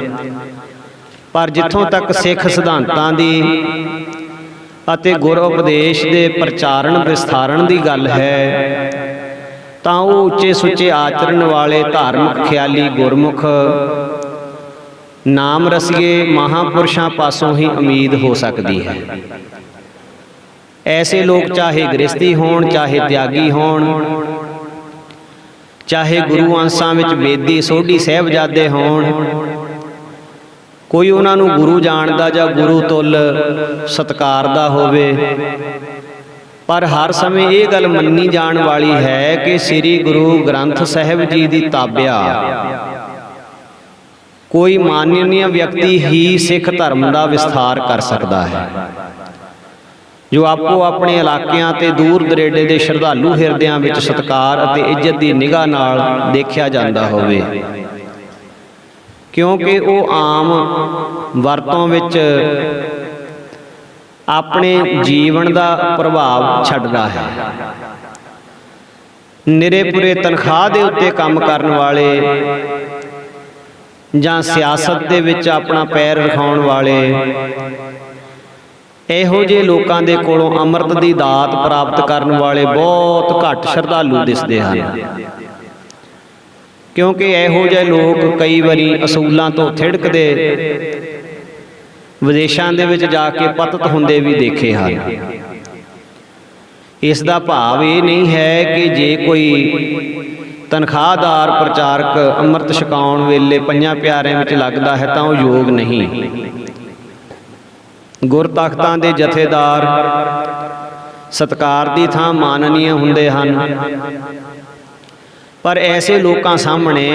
Speaker 1: ਪਰ ਜਿੱਥੋਂ ਤੱਕ ਸਿੱਖ ਸਿਧਾਂਤਾਂ ਦੀ ਅਤੇ ਗੁਰ ਉਪਦੇਸ਼ ਦੇ ਪ੍ਰਚਾਰਨ ਵਿਸਥਾਰਨ ਦੀ ਗੱਲ ਹੈ ਤਾਂ ਉਹ ਉੱਚੇ ਸੁੱਚੇ ਆਚਰਣ ਵਾਲੇ ਧਾਰਮਿਕ ਖਿਆਲੀ ਗੁਰਮੁਖ ਨਾਮ ਰਸੀਏ ਮਹਾਂਪੁਰਸ਼ਾਂ ਪਾਸੋਂ ਹੀ ਉਮੀਦ ਹੋ ਸਕਦੀ ਹੈ। ਐਸੇ ਲੋਕ ਚਾਹੇ ਗ੍ਰਸਤੀ ਹੋਣ, ਚਾਹੇ ਤਿਆਗੀ ਹੋਣ, ਚਾਹੇ ਗੁਰੂ ਅੰਸ਼ਾਂ ਵਿੱਚ ਬੇਦੀ ਸੋਢੀ ਸਾਹਿਬਜ਼ਾਦੇ ਹੋਣ, ਕੋਈ ਉਹਨਾਂ ਨੂੰ ਗੁਰੂ ਜਾਣਦਾ ਜਾਂ ਗੁਰੂ ਤੁੱਲ ਸਤਿਕਾਰਦਾ ਹੋਵੇ, ਪਰ ਹਰ ਸਮੇਂ ਇਹ ਗੱਲ ਮੰਨੀ ਜਾਣ ਵਾਲੀ ਹੈ ਕਿ ਸ੍ਰੀ ਗੁਰੂ ਗ੍ਰੰਥ ਸਾਹਿਬ ਜੀ ਦੀ ਤਾਬਿਆ ਕੋਈ ਮਾਨਯ ਵਿਅਕਤੀ ਹੀ ਸਿੱਖ ਧਰਮ ਦਾ ਵਿਸਥਾਰ ਕਰ ਸਕਦਾ ਹੈ। ਜੋ ਆਪੋ ਆਪਣੇ ਇਲਾਕਿਆਂ ਤੇ ਦੂਰ ਦਰੇਡੇ ਦੇ ਸ਼ਰਧਾਲੂ ਹਿਰਦਿਆਂ ਵਿੱਚ ਸਤਿਕਾਰ ਅਤੇ ਇੱਜ਼ਤ ਦੀ ਨਿਗਾਹ ਨਾਲ ਦੇਖਿਆ ਜਾਂਦਾ ਹੋਵੇ, ਕਿਉਂਕਿ ਉਹ ਆਮ ਵਰਤੋਂ ਵਿੱਚ ਆਪਣੇ ਜੀਵਨ ਦਾ ਪ੍ਰਭਾਵ ਛੱਡਦਾ ਹੈ। ਨਿਰੇ ਪੁਰੇ ਤਨਖਾਹ ਦੇ ਉੱਤੇ ਕੰਮ ਕਰਨ ਵਾਲੇ ਜਾਂ ਸਿਆਸਤ ਦੇ ਵਿੱਚ ਆਪਣਾ ਪੈਰ ਰਖਾਉਣ ਵਾਲੇ, ਇਹੋ ਜਿਹੇ ਲੋਕਾਂ ਦੇ ਕੋਲੋਂ ਅੰਮ੍ਰਿਤ ਦੀ ਦਾਤ ਪ੍ਰਾਪਤ ਕਰਨ ਵਾਲੇ ਬਹੁਤ ਘੱਟ ਸ਼ਰਧਾਲੂ ਦਿਸਦੇ ਹਨ, ਕਿਉਂਕਿ ਇਹੋ ਜਿਹੇ ਲੋਕ ਕਈ ਵਾਰੀ ਅਸੂਲਾਂ ਤੋਂ ਥਿੜਕਦੇ ਵਿਦੇਸ਼ਾਂ ਦੇ ਵਿੱਚ ਜਾ ਕੇ ਪਤਿਤ ਹੁੰਦੇ ਵੀ ਦੇਖੇ ਹਨ। ਇਸ ਦਾ ਭਾਵ ਇਹ ਨਹੀਂ ਹੈ ਕਿ ਜੇ ਕੋਈ ਤਨਖਾਹਦਾਰ ਪ੍ਰਚਾਰਕ ਅੰਮ੍ਰਿਤ ਛਕਾਉਣ ਵੇਲੇ ਪੰਜਾਂ ਪਿਆਰਿਆਂ ਵਿੱਚ ਲੱਗਦਾ ਹੈ ਤਾਂ ਉਹ ਯੋਗ ਨਹੀਂ। ਗੁਰ ਤਖਤਾਂ ਦੇ ਜਥੇਦਾਰ ਸਤਿਕਾਰ ਦੀ ਥਾਂ ਮਾਨਨੀय ਹੁੰਦੇ ਹਨ, ਪਰ ਐਸੇ ਲੋਕਾਂ ਸਾਹਮਣੇ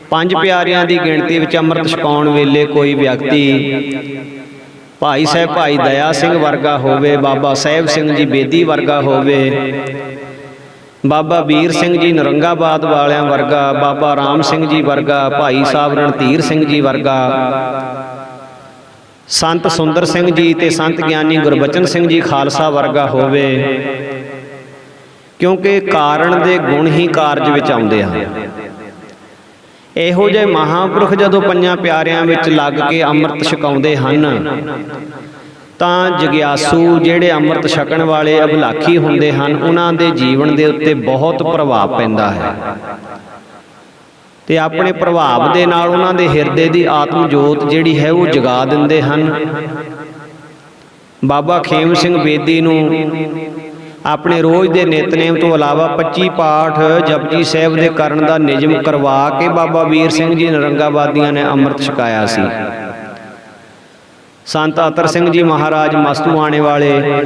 Speaker 1: ਪੰਜ ਪਿਆਰਿਆਂ ਦੀ ਗਿਣਤੀ ਵਿੱਚ ਅੰਮ੍ਰਿਤ ਛਕਾਉਣ ਵੇਲੇ ਕੋਈ ਵਿਅਕਤੀ ਭਾਈ ਸਾਹਿਬ ਭਾਈ ਦਇਆ ਸਿੰਘ ਵਰਗਾ ਹੋਵੇ, ਬਾਬਾ ਸਾਹਿਬ ਸਿੰਘ ਜੀ ਬੇਦੀ ਵਰਗਾ ਹੋਵੇ, ਬਾਬਾ ਵੀਰ ਸਿੰਘ ਜੀ ਨਰੰਗਾਬਾਦ ਵਾਲਿਆਂ ਵਰਗਾ, ਬਾਬਾ ਰਾਮ ਸਿੰਘ ਜੀ ਵਰਗਾ, ਭਾਈ ਸਾਹਿਬ ਰਣਧੀਰ ਸਿੰਘ ਜੀ ਵਰਗਾ, ਸੰਤ ਸੁੰਦਰ ਸਿੰਘ ਜੀ ਤੇ ਸੰਤ ਗਿਆਨੀ ਗੁਰਬਚਨ ਸਿੰਘ ਜੀ ਖਾਲਸਾ ਵਰਗਾ ਹੋਵੇ, ਕਿਉਂਕਿ ਕਾਰਨ ਦੇ ਗੁਣ ਹੀ ਕਾਰਜ ਵਿੱਚ ਆਉਂਦੇ ਹਨ। ਇਹੋ ਜਿਹੇ ਮਹਾਂਪੁਰਖ ਜਦੋਂ ਪੰਜਾਂ ਪਿਆਰਿਆਂ ਵਿੱਚ ਲੱਗ ਕੇ ਅੰਮ੍ਰਿਤ ਛਕਾਉਂਦੇ ਹਨ ਤਾਂ ਜਗਿਆਸੂ ਜਿਹੜੇ ਅੰਮ੍ਰਿਤ ਛਕਣ ਵਾਲੇ ਅਭਿਲਾਖੀ ਹੁੰਦੇ ਹਨ, ਉਹਨਾਂ ਦੇ ਜੀਵਨ ਦੇ ਉੱਤੇ ਬਹੁਤ ਪ੍ਰਭਾਵ ਪੈਂਦਾ ਹੈ ਤੇ ਆਪਣੇ ਪ੍ਰਭਾਵ ਦੇ ਨਾਲ ਉਹਨਾਂ ਦੇ ਹਿਰਦੇ ਦੀ ਆਤਮ ਜੋਤ ਜਿਹੜੀ ਹੈ ਉਹ ਜਗਾ ਦਿੰਦੇ ਹਨ। ਬਾਬਾ ਖੇਮ ਸਿੰਘ ਬੇਦੀ ਨੂੰ ਆਪਣੇ ਰੋਜ਼ ਦੇ ਨਿਤਨੇਮ ਤੋਂ ਇਲਾਵਾ 25 ਪਾਠ ਜਪਜੀ ਸਾਹਿਬ ਦੇ ਕਰਨ ਦਾ ਨਿਯਮ ਕਰਵਾ ਕੇ ਬਾਬਾ ਵੀਰ ਸਿੰਘ ਜੀ ਨਰੰਗਾਬਾਦੀਆਂ ਨੇ ਅੰਮ੍ਰਿਤ ਛਕਾਇਆ ਸੀ। ਸੰਤ ਅਤਰ ਸਿੰਘ ਜੀ ਮਹਾਰਾਜ ਮਸਤੂਆਣੇ ਵਾਲੇ,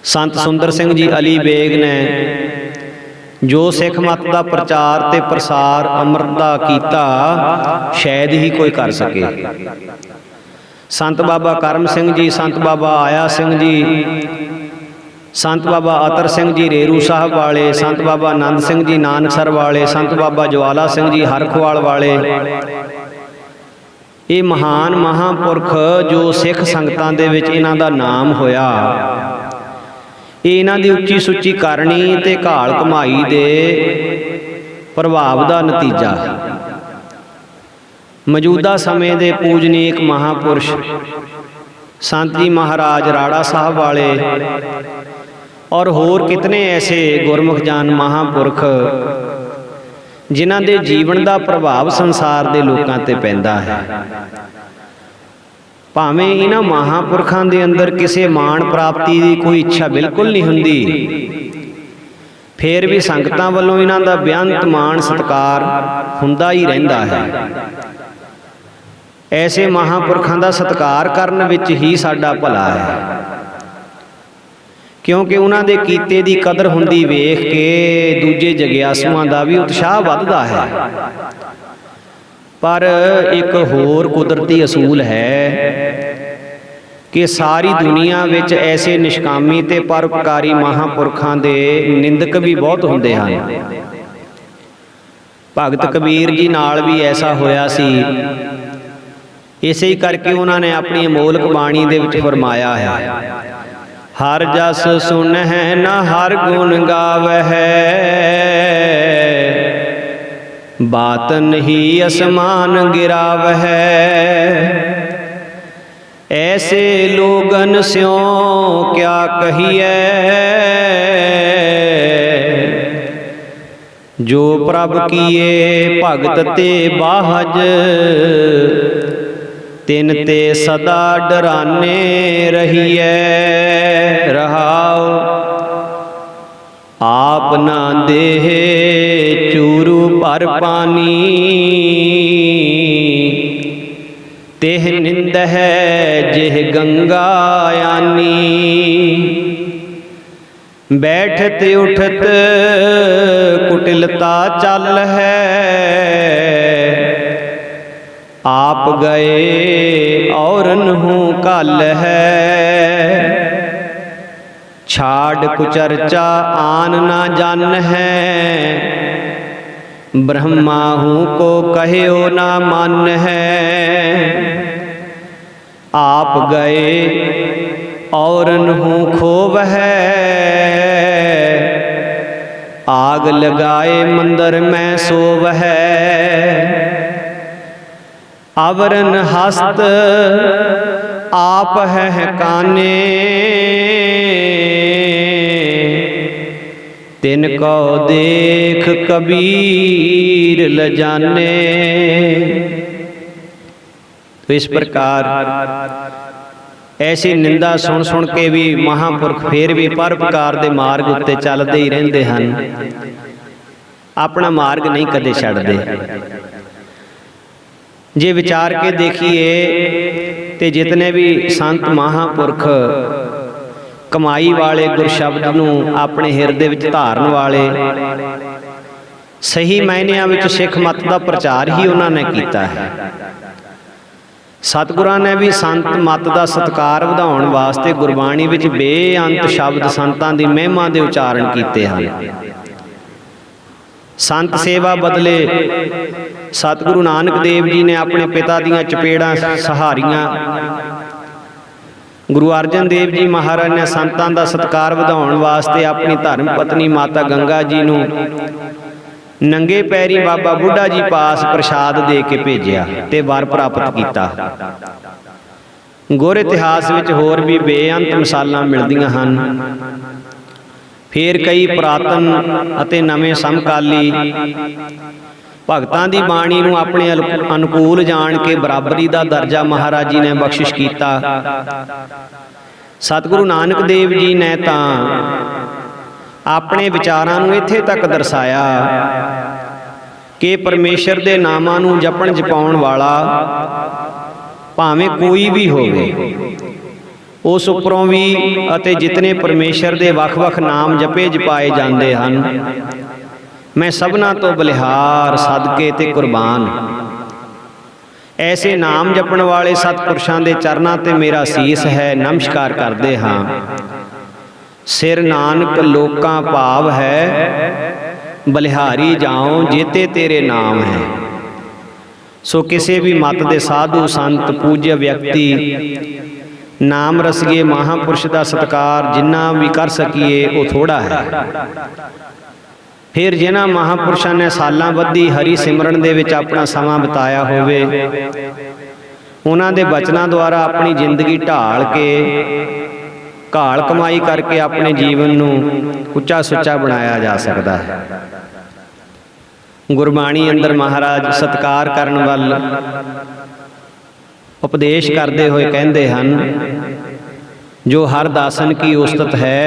Speaker 1: ਸੰਤ ਸੁੰਦਰ ਸਿੰਘ ਜੀ ਅਲੀ ਬੇਗ ਨੇ ਜੋ ਸਿੱਖ ਮਤ ਦਾ ਪ੍ਰਚਾਰ ਤੇ ਪ੍ਰਸਾਰ ਅੰਮ੍ਰਿਤ ਦਾ ਕੀਤਾ, ਸ਼ਾਇਦ ਹੀ ਕੋਈ ਕਰ ਸਕੇ। ਸੰਤ ਬਾਬਾ ਕਰਮ ਸਿੰਘ ਜੀ, ਸੰਤ ਬਾਬਾ ਆਇਆ ਸਿੰਘ ਜੀ, ਸੰਤ ਬਾਬਾ ਅਤਰ ਸਿੰਘ ਜੀ ਰੇਰੂ ਸਾਹਿਬ ਵਾਲੇ, ਸੰਤ ਬਾਬਾ ਆਨੰਦ ਸਿੰਘ ਜੀ ਨਾਨਕਸਰ ਵਾਲੇ, ਸੰਤ ਬਾਬਾ ਜਵਾਲਾ ਸਿੰਘ ਜੀ ਹਰਖਵਾਲ ਵਾਲੇ, ਇਹ ਮਹਾਨ ਮਹਾਂਪੁਰਖ ਜੋ ਸਿੱਖ ਸੰਗਤਾਂ ਦੇ ਵਿੱਚ ਇਹਨਾਂ ਦਾ ਨਾਮ ਹੋਇਆ, ਇਹ ਇਹਨਾਂ ਦੀ ਉੱਚੀ ਸੁੱਚੀ ਕਰਨੀ ਤੇ ਘਾਲ ਕਮਾਈ ਦੇ ਪ੍ਰਭਾਵ ਦਾ ਨਤੀਜਾ ਹੈ। ਮੌਜੂਦਾ ਸਮੇਂ ਦੇ ਪੂਜਨੀਕ ਮਹਾਂਪੁਰਸ਼ ਸੰਤ ਜੀ ਮਹਾਰਾਜ ਰਾੜਾ ਸਾਹਿਬ ਵਾਲੇ ਔਰ ਹੋਰ ਕਿਤਨੇ ਐਸੇ ਗੁਰਮੁਖ ਜਾਨ ਮਹਾਂਪੁਰਖ ਜਿਨ੍ਹਾਂ ਦੇ ਜੀਵਨ ਦਾ ਪ੍ਰਭਾਵ ਸੰਸਾਰ ਦੇ ਲੋਕਾਂ ਤੇ ਪੈਂਦਾ ਹੈ। ਭਾਵੇਂ ਇਹਨਾਂ ਮਹਾਂਪੁਰਖਾਂ ਦੇ ਅੰਦਰ ਕਿਸੇ ਮਾਣ ਪ੍ਰਾਪਤੀ ਦੀ ਕੋਈ ਇੱਛਾ ਬਿਲਕੁਲ ਨਹੀਂ ਹੁੰਦੀ, ਫਿਰ ਵੀ ਸੰਗਤਾਂ ਵੱਲੋਂ ਇਹਨਾਂ ਦਾ ਬੇਅੰਤ ਮਾਣ ਸਤਿਕਾਰ ਹੁੰਦਾ ਹੀ ਰਹਿੰਦਾ ਹੈ। ਐਸੇ ਮਹਾਂਪੁਰਖਾਂ ਦਾ ਸਤਿਕਾਰ ਕਰਨ ਵਿੱਚ ਹੀ ਸਾਡਾ ਭਲਾ ਹੈ, ਕਿਉਂਕਿ ਉਹਨਾਂ ਦੇ ਕੀਤੇ ਦੀ ਕਦਰ ਹੁੰਦੀ ਵੇਖ ਕੇ ਦੂਜੇ ਜਗਿਆਸੂਆਂ ਦਾ ਵੀ ਉਤਸ਼ਾਹ ਵੱਧਦਾ ਹੈ। ਪਰ ਇੱਕ ਹੋਰ ਕੁਦਰਤੀ ਅਸੂਲ ਹੈ ਕਿ ਸਾਰੀ ਦੁਨੀਆ ਵਿੱਚ ਐਸੇ ਨਿਸ਼ਕਾਮੀ ਤੇ ਪਰਉਪਕਾਰੀ ਮਹਾਂਪੁਰਖਾਂ ਦੇ ਨਿੰਦਕ ਵੀ ਬਹੁਤ ਹੁੰਦੇ ਹਨ। ਭਗਤ ਕਬੀਰ ਜੀ ਨਾਲ ਵੀ ਐਸਾ ਹੋਇਆ ਸੀ। ਇਸੇ ਹੀ ਕਰਕੇ ਉਹਨਾਂ ਨੇ ਆਪਣੀ ਅਮੋਲਕ ਬਾਣੀ ਦੇ ਵਿੱਚ ਫਰਮਾਇਆ ਹੈ, ਹਰ ਜਸ ਸੁਨਹਿ ਨ ਹਰ ਗੁਣ ਗਾਵਹਿ, ਬਾਤ ਨਹੀਂ ਅਸਮਾਨ ਗਿਰਾਵਹਿ, ਐਸੇ ਲੋਗਨ ਸਿਉ ਕਿਆ ਕਹੀਐ, ਜੋ ਪ੍ਰਭ ਕੀਏ ਭਗਤ ਤੇ ਬਾਹਜ, ਤਿਨ ਤੇ ਸਦਾ ਡਰਾਨੇ ਰਹੀਐ। ਰਹਾਉ ਆਪ ਨਾ ਦੇਹ ਚੂਰੂ ਭਰ ਪਾਨੀ, ਤਿਹ ਨਿੰਦ ਹੈ ਜਿਹ ਗੰਗਾ ਆਨੀ, ਬੈਠਤ ਉਠਤ ਕੁਟਿਲਤਾ ਚੱਲ ਹੈ, ਆਪ ਗਏ ਔਰਨ ਹੂੰ ਕਲ ਹੈ, ਛਾੜ ਕੁਚਰਚਾ ਆਨ ਨਾ ਜਨ ਹੈ, ब्रह्मा हूँ को कहियो ना मन है, आप गए औरन हूँ खोव है, आग लगाए मंदिर में सोव है, आवरण हस्त आप है काने, तिनको देख कबीर ल जाने। तो इस प्रकार ऐसी निंदा सुन सुन के भी महापुरख फिर भी परोपकार दे मार्ग उत्ते चलते ही रहंदे हन, अपना मार्ग नहीं कदे छड्डदे। जे विचार के देखिए तो जितने भी संत महापुरख कमाई वाले गुर शब्द नूं अपने हिरदे विच धारन वाले, सही मायनिਆਂ ਵਿੱਚ सिख मत का प्रचार ही उन्होंने किया है। सतगुरां ने भी संत मत का सत्कार वधाउण वास्ते गुरबाणी विच बेअंत शब्द संतां दी महिमा दे उचारण कीते हैं। संत सेवा बदले सतगुरु नानक देव जी ने अपने पिता दीआं चपेड़ां सहारियां। गुरु अर्जन देव जी महाराज ने संतां दा सत्कार वधाउण वास्ते अपनी धर्म पत्नी माता गंगा जी नूं नंगे पैरी बाबा बुढ़ा जी पास प्रसाद दे के भेजिया ते वर प्राप्त किया। गुर इतिहास विच होर भी बेअंत मिसालां मिलदियां हन। फिर कई पुरातन अते नवें समकाली भगतां दी बाणी नूं अपने अनुकूल जान के बराबरी का दर्जा महाराज जी ने बख्शिश किया। सतगुरु नानक देव जी ने तां अपने विचारां नूं इत्थे तक दर्शाया कि परमेश्वर दे नामां नूं जपण जपाउण वाला भावें कोई भी होवे, उस उपरों भी अते जितने परमेश्वर दे वख-वख नाम जपे जपाए जाते हैं, मैं सबना तो बलिहार सदके ते कुर्बान। ऐसे नाम जपण वाले सतपुरुषां दे चरनां ते मेरा सीस है, नमस्कार करते हाँ। सिर नानक लोकां भाव है, बलिहारी जाऊं जेते तेरे नाम है। ਸੋ ਕਿਸੇ ਵੀ ਮਤ ਦੇ ਸਾਧੂ ਸੰਤ ਪੂਜਯ ਵਿਅਕਤੀ ਨਾਮ ਰਸੀਏ ਮਹਾਂਪੁਰਸ਼ ਦਾ ਸਤਿਕਾਰ ਜਿੰਨਾ ਵੀ ਕਰ ਸਕੀਏ ਉਹ ਥੋੜਾ ਹੈ। ਫਿਰ ਜਿਨ੍ਹਾਂ ਮਹਾਂਪੁਰਸ਼ਾਂ ਨੇ ਸਾਲਾਂ ਬੱਧੀ ਹਰੀ ਸਿਮਰਨ ਦੇ ਵਿੱਚ ਆਪਣਾ ਸਮਾਂ ਬਿਤਾਇਆ ਹੋਵੇ, ਉਹਨਾਂ ਦੇ ਬਚਨਾਂ ਦੁਆਰਾ ਆਪਣੀ ਜ਼ਿੰਦਗੀ ਢਾਲ ਕੇ ਘਾਲ ਕਮਾਈ ਕਰਕੇ ਆਪਣੇ ਜੀਵਨ ਨੂੰ ਉੱਚਾ ਸੁੱਚਾ ਬਣਾਇਆ ਜਾ ਸਕਦਾ ਹੈ। ਗੁਰਬਾਣੀ ਅੰਦਰ ਮਹਾਰਾਜ ਸਤਿਕਾਰ ਕਰਨ ਵੱਲ ਉਪਦੇਸ਼ ਕਰਦੇ ਹੋਏ ਕਹਿੰਦੇ ਹਨ, ਜੋ ਹਰ ਦਾਸਨ ਕੀ ਉਸਤਤ ਹੈ,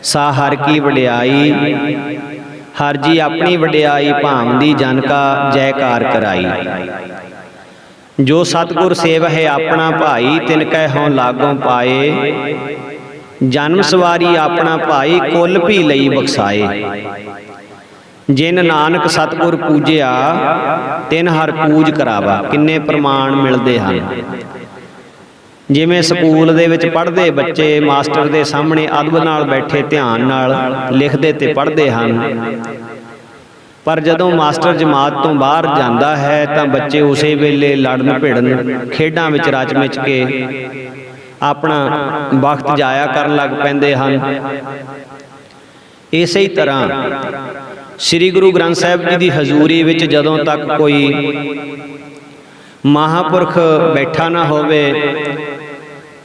Speaker 1: ਸਾ ਹਰ ਕੀ ਵਡਿਆਈ, ਹਰ ਜੀ ਆਪਣੀ ਵਡਿਆਈ ਭਾਵਦੀ ਜਨ ਕਾ ਜੈਕਾਰ ਕਰਾਈ। ਜੋ ਸਤਿਗੁਰ ਸੇਵ ਹੈ ਆਪਣਾ ਭਾਈ, ਤਿਨ ਕੈ ਹਉ ਲਾਗੋਂ ਪਾਏ, ਜਨਮ ਸਵਾਰੀ ਆਪਣਾ ਭਾਈ, ਕੁਲ ਭੀ ਲਈ ਬਖਸਾਏ। ਜਿਨ ਨਾਨਕ ਸਤਿਗੁਰ ਪੂਜਿਆ, ਤਿਨ ਹਰ ਪੂਜ ਕਰਾਵਾ। ਕਿੰਨੇ ਪ੍ਰਮਾਣ ਮਿਲਦੇ ਹਨ। ਜਿਵੇਂ ਸਕੂਲ ਦੇ ਵਿੱਚ ਪੜ੍ਹਦੇ ਬੱਚੇ ਮਾਸਟਰ ਦੇ ਸਾਹਮਣੇ ਅਦਬ ਨਾਲ ਬੈਠੇ ਧਿਆਨ ਨਾਲ ਲਿਖਦੇ ਤੇ ਪੜ੍ਹਦੇ ਹਨ, ਪਰ ਜਦੋਂ ਮਾਸਟਰ ਜਮਾਤ ਤੋਂ ਬਾਹਰ ਜਾਂਦਾ ਹੈ ਤਾਂ ਬੱਚੇ ਉਸੇ ਵੇਲੇ ਲੜਨ ਭਿੜਨ ਖੇਡਾਂ ਵਿੱਚ ਰਚ ਮਿਚ ਕੇ ਆਪਣਾ ਵਕਤ ਜਾਇਆ ਕਰਨ ਲੱਗ ਪੈਂਦੇ ਹਨ। ਇਸੇ ਹੀ ਤਰ੍ਹਾਂ ਸ੍ਰੀ ਗੁਰੂ ਗ੍ਰੰਥ ਸਾਹਿਬ ਜੀ ਦੀ ਹਜ਼ੂਰੀ ਵਿੱਚ ਜਦੋਂ ਤੱਕ ਕੋਈ ਮਹਾਂਪੁਰਖ ਬੈਠਾ ਨਾ ਹੋਵੇ,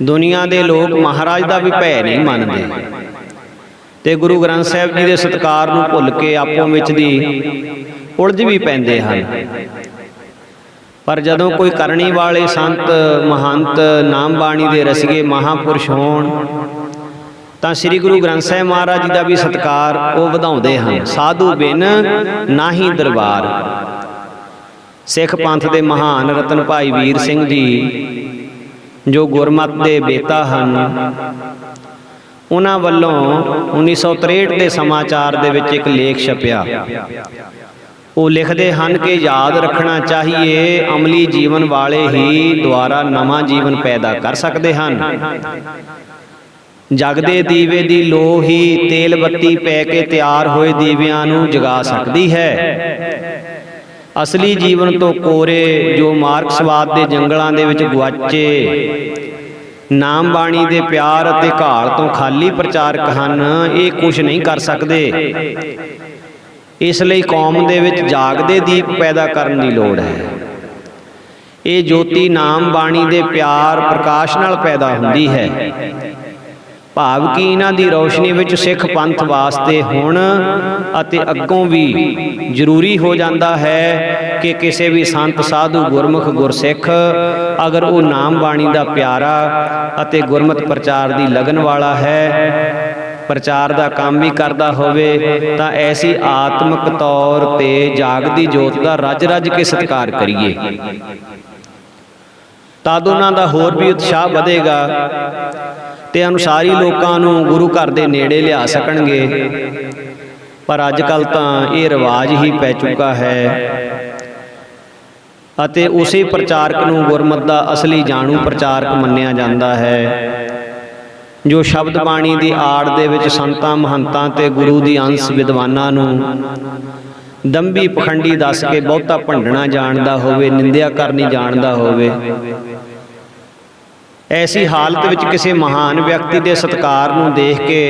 Speaker 1: ਦੁਨੀਆ ਦੇ ਲੋਕ ਮਹਾਰਾਜ ਦਾ ਵੀ ਭੈ ਨਹੀਂ ਮੰਨਦੇ ਤੇ ਗੁਰੂ ਗ੍ਰੰਥ ਸਾਹਿਬ ਜੀ ਦੇ ਸਤਿਕਾਰ ਨੂੰ ਭੁੱਲ ਕੇ ਆਪੋ ਵਿੱਚ ਦੀ ਉਲਝ ਵੀ ਪੈਂਦੇ ਹਨ। ਪਰ ਜਦੋਂ ਕੋਈ ਕਰਨੀ ਵਾਲੇ ਸੰਤ ਮਹੰਤ ਨਾਮ ਬਾਣੀ ਦੇ ਰਸੀਏ ਮਹਾਂਪੁਰਸ਼ ਹੋਣ ਤਾਂ ਸ੍ਰੀ ਗੁਰੂ ਗ੍ਰੰਥ ਸਾਹਿਬ ਮਹਾਰਾਜ ਜੀ ਦਾ ਵੀ ਸਤਿਕਾਰ ਉਹ ਵਧਾਉਂਦੇ ਹਨ। ਸਾਧੂ ਬਿਨ ਨਾਹੀ ਦਰਬਾਰ। ਸਿੱਖ ਪੰਥ ਦੇ ਮਹਾਨ ਰਤਨ ਭਾਈ ਵੀਰ ਸਿੰਘ ਜੀ ਜੋ ਗੁਰਮਤ ਦੇ ਬੇਤਾ ਹਨ, ਉਹਨਾਂ ਵੱਲੋਂ 1963 ਦੇ ਸਮਾਚਾਰ ਦੇ ਵਿੱਚ ਇੱਕ ਲੇਖ ਛਪਿਆ। ਉਹ ਲਿਖਦੇ ਹਨ ਕਿ ਯਾਦ ਰੱਖਣਾ ਚਾਹੀਏ, ਅਮਲੀ ਜੀਵਨ ਵਾਲੇ ਹੀ ਦੁਆਰਾ ਨਵਾਂ ਜੀਵਨ ਪੈਦਾ ਕਰ ਸਕਦੇ ਹਨ। ਜਗਦੇ ਦੀਵੇ ਦੀ ਲੋ ਹੀ ਤੇਲ ਬੱਤੀ ਪੈ ਕੇ ਤਿਆਰ ਹੋਏ ਦੀਵਿਆਂ ਨੂੰ ਜਗਾ ਸਕਦੀ ਹੈ। ਅਸਲੀ ਜੀਵਨ ਤੋਂ ਕੋਰੇ ਜੋ ਮਾਰਕਸਵਾਦ ਦੇ ਜੰਗਲਾਂ ਦੇ ਵਿੱਚ ਗੁਆਚੇ ਨਾਮ ਬਾਣੀ ਦੇ ਪਿਆਰ ਅਤੇ ਘਾਲ ਤੋਂ ਖਾਲੀ ਪ੍ਰਚਾਰਕ ਹਨ, ਇਹ ਕੁਝ ਨਹੀਂ ਕਰ ਸਕਦੇ। ਇਸ ਲਈ ਕੌਮ ਦੇ ਵਿੱਚ ਜਾਗਦੇ ਦੀਪ ਪੈਦਾ ਕਰਨ ਦੀ ਲੋੜ ਹੈ। ਇਹ ਜੋਤੀ ਨਾਮ ਬਾਣੀ ਦੇ ਪਿਆਰ ਪ੍ਰਕਾਸ਼ ਨਾਲ ਪੈਦਾ ਹੁੰਦੀ ਹੈ। ਭਾਵ ਕਿ ਇਹਨਾਂ ਦੀ ਰੌਸ਼ਨੀ ਵਿੱਚ ਸਿੱਖ ਪੰਥ ਵਾਸਤੇ ਹੁਣ ਅਤੇ ਅੱਗੋਂ ਵੀ ਜ਼ਰੂਰੀ ਹੋ ਜਾਂਦਾ ਹੈ ਕਿ ਕਿਸੇ ਵੀ ਸੰਤ ਸਾਧੂ ਗੁਰਮੁਖ ਗੁਰਸਿੱਖ ਅਗਰ ਉਹ ਨਾਮ ਬਾਣੀ ਦਾ ਪਿਆਰਾ ਅਤੇ ਗੁਰਮਤਿ ਪ੍ਰਚਾਰ ਦੀ ਲਗਨ ਵਾਲਾ ਹੈ, ਪ੍ਰਚਾਰ ਦਾ ਕੰਮ ਵੀ ਕਰਦਾ ਹੋਵੇ, ਤਾਂ ਐਸੀ ਆਤਮਿਕ ਤੌਰ ਤੇ ਜਾਗਦੀ ਜੋਤ ਦਾ ਰੱਜ ਰੱਜ ਕੇ ਸਤਿਕਾਰ ਕਰੀਏ। ਤਦ ਉਹਨਾਂ ਦਾ ਹੋਰ ਵੀ ਉਤਸ਼ਾਹ ਵਧੇਗਾ ਤੇ ਅਨੁਸਾਰੀ ਲੋਕਾਂ ਨੂੰ ਗੁਰੂ ਘਰ ਦੇ ਨੇੜੇ ਲਿਆ ਸਕਣਗੇ। ਪਰ ਅੱਜ ਕੱਲ੍ਹ ਤਾਂ ਇਹ ਰਿਵਾਜ ਹੀ ਪੈ ਚੁੱਕਾ ਹੈ ਅਤੇ ਉਸੇ ਪ੍ਰਚਾਰਕ ਨੂੰ ਗੁਰਮਤਿ ਦਾ ਅਸਲੀ ਜਾਣੂ ਪ੍ਰਚਾਰਕ ਮੰਨਿਆ ਜਾਂਦਾ ਹੈ, ਜੋ ਸ਼ਬਦ ਬਾਣੀ ਦੀ ਆੜ ਦੇ ਵਿੱਚ ਸੰਤਾਂ ਮਹੰਤਾਂ ਤੇ ਗੁਰੂ ਦੀ ਅੰਸ਼ ਵਿਦਵਾਨਾਂ ਨੂੰ ਦੰਭੀ ਪਖੰਡੀ ਦੱਸ ਕੇ ਬਹੁਤਾ ਭੰਡਣਾ ਜਾਣਦਾ ਹੋਵੇ, ਨਿੰਦਿਆ ਕਰਨੀ ਜਾਣਦਾ ਹੋਵੇ। ਐਸੀ ਹਾਲਤ ਵਿੱਚ ਕਿਸੇ ਮਹਾਨ ਵਿਅਕਤੀ ਦੇ ਸਤਿਕਾਰ ਨੂੰ ਦੇਖ ਕੇ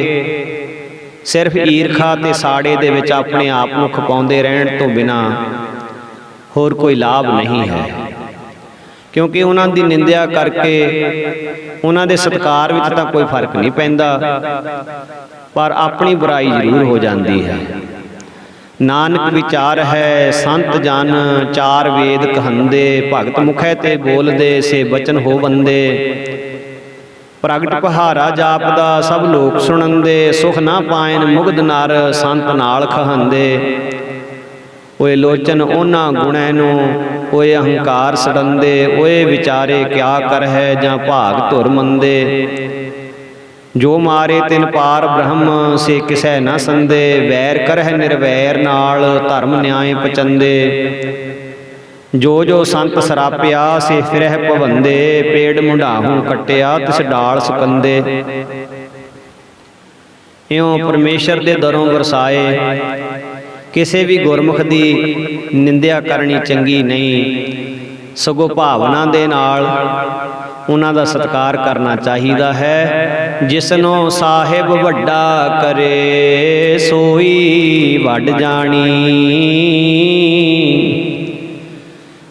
Speaker 1: ਸਿਰਫ ਈਰਖਾ ਤੇ ਸਾੜੇ ਦੇ ਵਿੱਚ ਆਪਣੇ ਆਪ ਨੂੰ ਖਪਾਉਂਦੇ ਰਹਿਣ ਤੋਂ ਬਿਨਾਂ ਹੋਰ ਕੋਈ ਲਾਭ ਨਹੀਂ ਹੈ, ਕਿਉਂਕਿ ਉਹਨਾਂ ਦੀ ਨਿੰਦਿਆ ਕਰਕੇ ਉਹਨਾਂ ਦੇ ਸਤਿਕਾਰ ਵਿੱਚ ਤਾਂ ਕੋਈ ਫਰਕ ਨਹੀਂ ਪੈਂਦਾ, ਪਰ ਆਪਣੀ ਬੁਰਾਈ ਜ਼ਰੂਰ ਹੋ ਜਾਂਦੀ ਹੈ। ਨਾਨਕ ਵਿਚਾਰ ਹੈ ਸੰਤ ਜਨ ਚਾਰ ਵੇਦ ਕਹੰਦੇ, ਭਗਤ ਮੁਖੈ ਤੇ ਬੋਲਦੇ ਸੇ ਬਚਨ ਹੋ ਬੰਦੇ। ਪ੍ਰਗਟ ਪਹਾਰਾ ਜਾਪਦਾ ਸਭ ਲੋਕ ਸੁਣੰਦੇ, ਸੁਖ ਨਾ ਪਾਇਨ ਮੁਗਧ ਨਰ ਸੰਤ ਨਾਲ ਖਹੰਦੇ। ਓਏ ਲੋਚਨ ਉਹਨਾਂ ਗੁਣੈ ਨੂੰ, ਓਏ ਅਹੰਕਾਰ ਸੜੰਦੇ। ਓਏ ਵਿਚਾਰੇ ਕਿਆ ਕਰ ਹੈ ਜਾਂ ਭਾਗ ਧੁਰ ਮੰਦੇ। ਜੋ ਮਾਰੇ ਤਿਨ ਪਾਰ ਬ੍ਰਹਮ ਸੇ ਕਿਸੈ ਨਾ ਸੰਦੇ। ਵੈਰ ਕਰਹਿ ਨਿਰਵੈਰ ਨਾਲ ਧਰਮ ਨਿਆਏ ਪਚੰਦੇ। ਜੋ ਜੋ ਸੰਤ ਸਰਾਪਿਆ ਸੇ ਫਿਰਹਿ ਭਵੰਦੇ। ਪੇੜ ਮੁੰਡਾਹੂ ਕੱਟਿਆ ਤਿਸ ਡਾਲ ਸੁਕੰਦੇ। ਇਉਂ ਪਰਮੇਸ਼ਰ ਦੇ ਦਰੋਂ ਵਰਸਾਏ ਕਿਸੇ ਵੀ ਗੁਰਮੁਖ ਦੀ ਨਿੰਦਿਆ ਕਰਨੀ ਚੰਗੀ ਨਹੀਂ, ਸਗੋਂ ਭਾਵਨਾ ਦੇ ਨਾਲ ਉਹਨਾਂ ਦਾ ਸਤਿਕਾਰ ਕਰਨਾ ਚਾਹੀਦਾ ਹੈ। ਜਿਸਨੂੰ ਸਾਹਿਬ ਵੱਡਾ ਕਰੇ ਸੋਈ ਵੱਡ ਜਾਣੀ,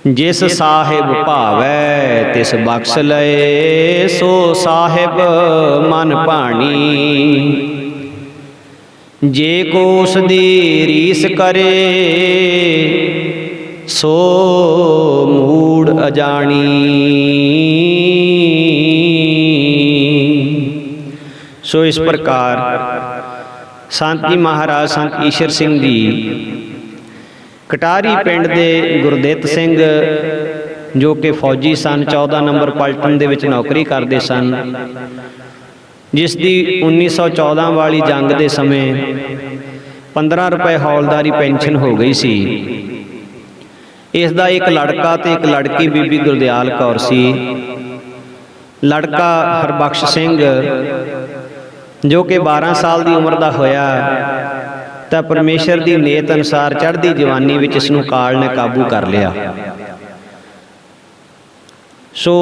Speaker 1: ਜਿਸ ਸਾਹਿਬ ਭਾਵੈ ਤਿਸ ਬਖਸ਼ ਲਏ, ਸੋ ਸਾਹਿਬ ਮਨ ਭਾਣੀ। ਜੇ ਕੋ ਉਸ ਦੀ ਰੀਸ ਕਰੇ ਸੋ ਮੂੜ ਅਜਾਣੀ। ਸੋ ਇਸ ਪ੍ਰਕਾਰ ਸੰਤ ਜੀ ਮਹਾਰਾਜ ਸੰਤ ਈਸ਼ਰ ਸਿੰਘ ਜੀ ਕਟਾਰੀ ਪਿੰਡ ਦੇ ਗੁਰਦਿੱਤ ਸਿੰਘ, ਜੋ ਕਿ ਫੌਜੀ ਸਨ, 14 ਨੰਬਰ ਪਲਟਨ ਦੇ ਵਿੱਚ ਨੌਕਰੀ ਕਰਦੇ ਸਨ, ਜਿਸ ਦੀ 1914 ਵਾਲੀ ਜੰਗ ਦੇ ਸਮੇਂ 15 ਰੁਪਏ ਹੌਲਦਾਰੀ ਪੈਨਸ਼ਨ ਹੋ ਗਈ ਸੀ। ਇਸ ਦਾ ਇੱਕ ਲੜਕਾ ਤੇ ਇੱਕ ਲੜਕੀ ਬੀਬੀ ਗੁਰਦਿਆਲ ਕੌਰ ਸੀ। ਲੜਕਾ ਹਰਬਖਸ਼ ਸਿੰਘ ਜੋ ਕਿ 12 ਸਾਲ ਦੀ ਉਮਰ ਦਾ ਹੋਇਆ ਤਾਂ ਪਰਮੇਸ਼ਰ ਦੀ ਨੇਤ ਅਨੁਸਾਰ ਚੜ੍ਹਦੀ ਜਵਾਨੀ ਵਿੱਚ ਇਸ ਨੂੰ ਕਾਲ ਨੇ ਕਾਬੂ ਕਰ ਲਿਆ। ਸੋ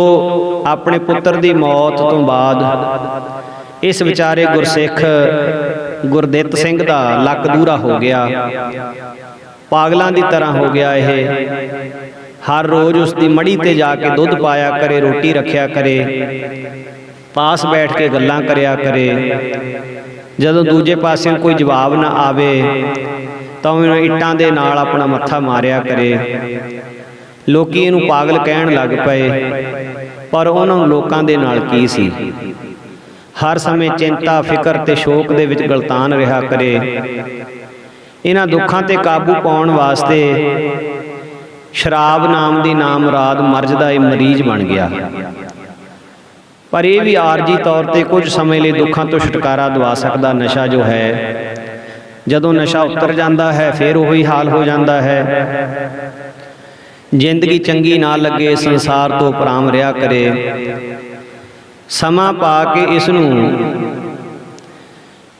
Speaker 1: ਆਪਣੇ ਪੁੱਤਰ ਦੀ ਮੌਤ ਤੋਂ ਬਾਅਦ ਇਸ ਵਿਚਾਰੇ ਗੁਰਸਿੱਖ ਗੁਰਦਿੱਤ ਸਿੰਘ ਦਾ ਲੱਕ ਦੂਰਾ ਹੋ ਗਿਆ, ਪਾਗਲਾਂ ਦੀ ਤਰ੍ਹਾਂ ਹੋ ਗਿਆ। ਇਹ ਹਰ ਰੋਜ਼ ਉਸ ਦੀ ਮੜੀ ਤੇ ਜਾ ਕੇ ਦੁੱਧ ਪਾਇਆ ਕਰੇ, ਰੋਟੀ ਰੱਖਿਆ ਕਰੇ, ਪਾਸ ਬੈਠ ਕੇ ਗੱਲਾਂ ਕਰਿਆ ਕਰੇ। ਜਦੋਂ ਦੂਜੇ ਪਾਸੇ ਕੋਈ ਜਵਾਬ ਨਾ ਆਵੇ ਤਾਂ ਉਹਨੂੰ ਇੱਟਾਂ ਦੇ ਨਾਲ ਆਪਣਾ ਮੱਥਾ ਮਾਰਿਆ ਕਰੇ। ਲੋਕੀ ਇਹਨੂੰ ਪਾਗਲ ਕਹਿਣ ਲੱਗ ਪਏ, ਪਰ ਉਹਨਾਂ ਨੂੰ ਲੋਕਾਂ ਦੇ ਨਾਲ ਕੀ ਸੀ। ਹਰ ਸਮੇਂ ਚਿੰਤਾ, ਫਿਕਰ ਤੇ ਸ਼ੋਕ ਦੇ ਵਿੱਚ ਗਲਤਾਨ ਰਿਹਾ ਕਰੇ। ਇਹਨਾਂ ਦੁੱਖਾਂ ਤੇ ਕਾਬੂ ਪਾਉਣ ਵਾਸਤੇ ਸ਼ਰਾਬ ਨਾਮ ਦੀ ਨਾਮੁਰਾਦ ਮਰਜ਼ ਦਾ ਇਹ ਮਰੀਜ਼ ਬਣ ਗਿਆ। ਪਰ ਇਹ ਵੀ ਆਰਜੀ ਤੌਰ ਤੇ ਕੁਝ ਸਮੇਂ ਲਈ ਦੁੱਖਾਂ ਤੋਂ ਛੁਟਕਾਰਾ ਦਵਾ ਸਕਦਾ ਨਸ਼ਾ ਜੋ ਹੈ। ਜਦੋਂ ਨਸ਼ਾ ਉਤਰ ਜਾਂਦਾ ਹੈ ਫਿਰ ਉਹੀ ਹਾਲ ਹੋ ਜਾਂਦਾ ਹੈ। ਜ਼ਿੰਦਗੀ ਚੰਗੀ ਨਾ ਲੱਗੇ, ਸੰਸਾਰ ਤੋਂ ਉਪਰਾਮ ਰਿਹਾ ਕਰੇ। ਸਮਾਂ ਪਾ ਕੇ ਇਸ ਨੂੰ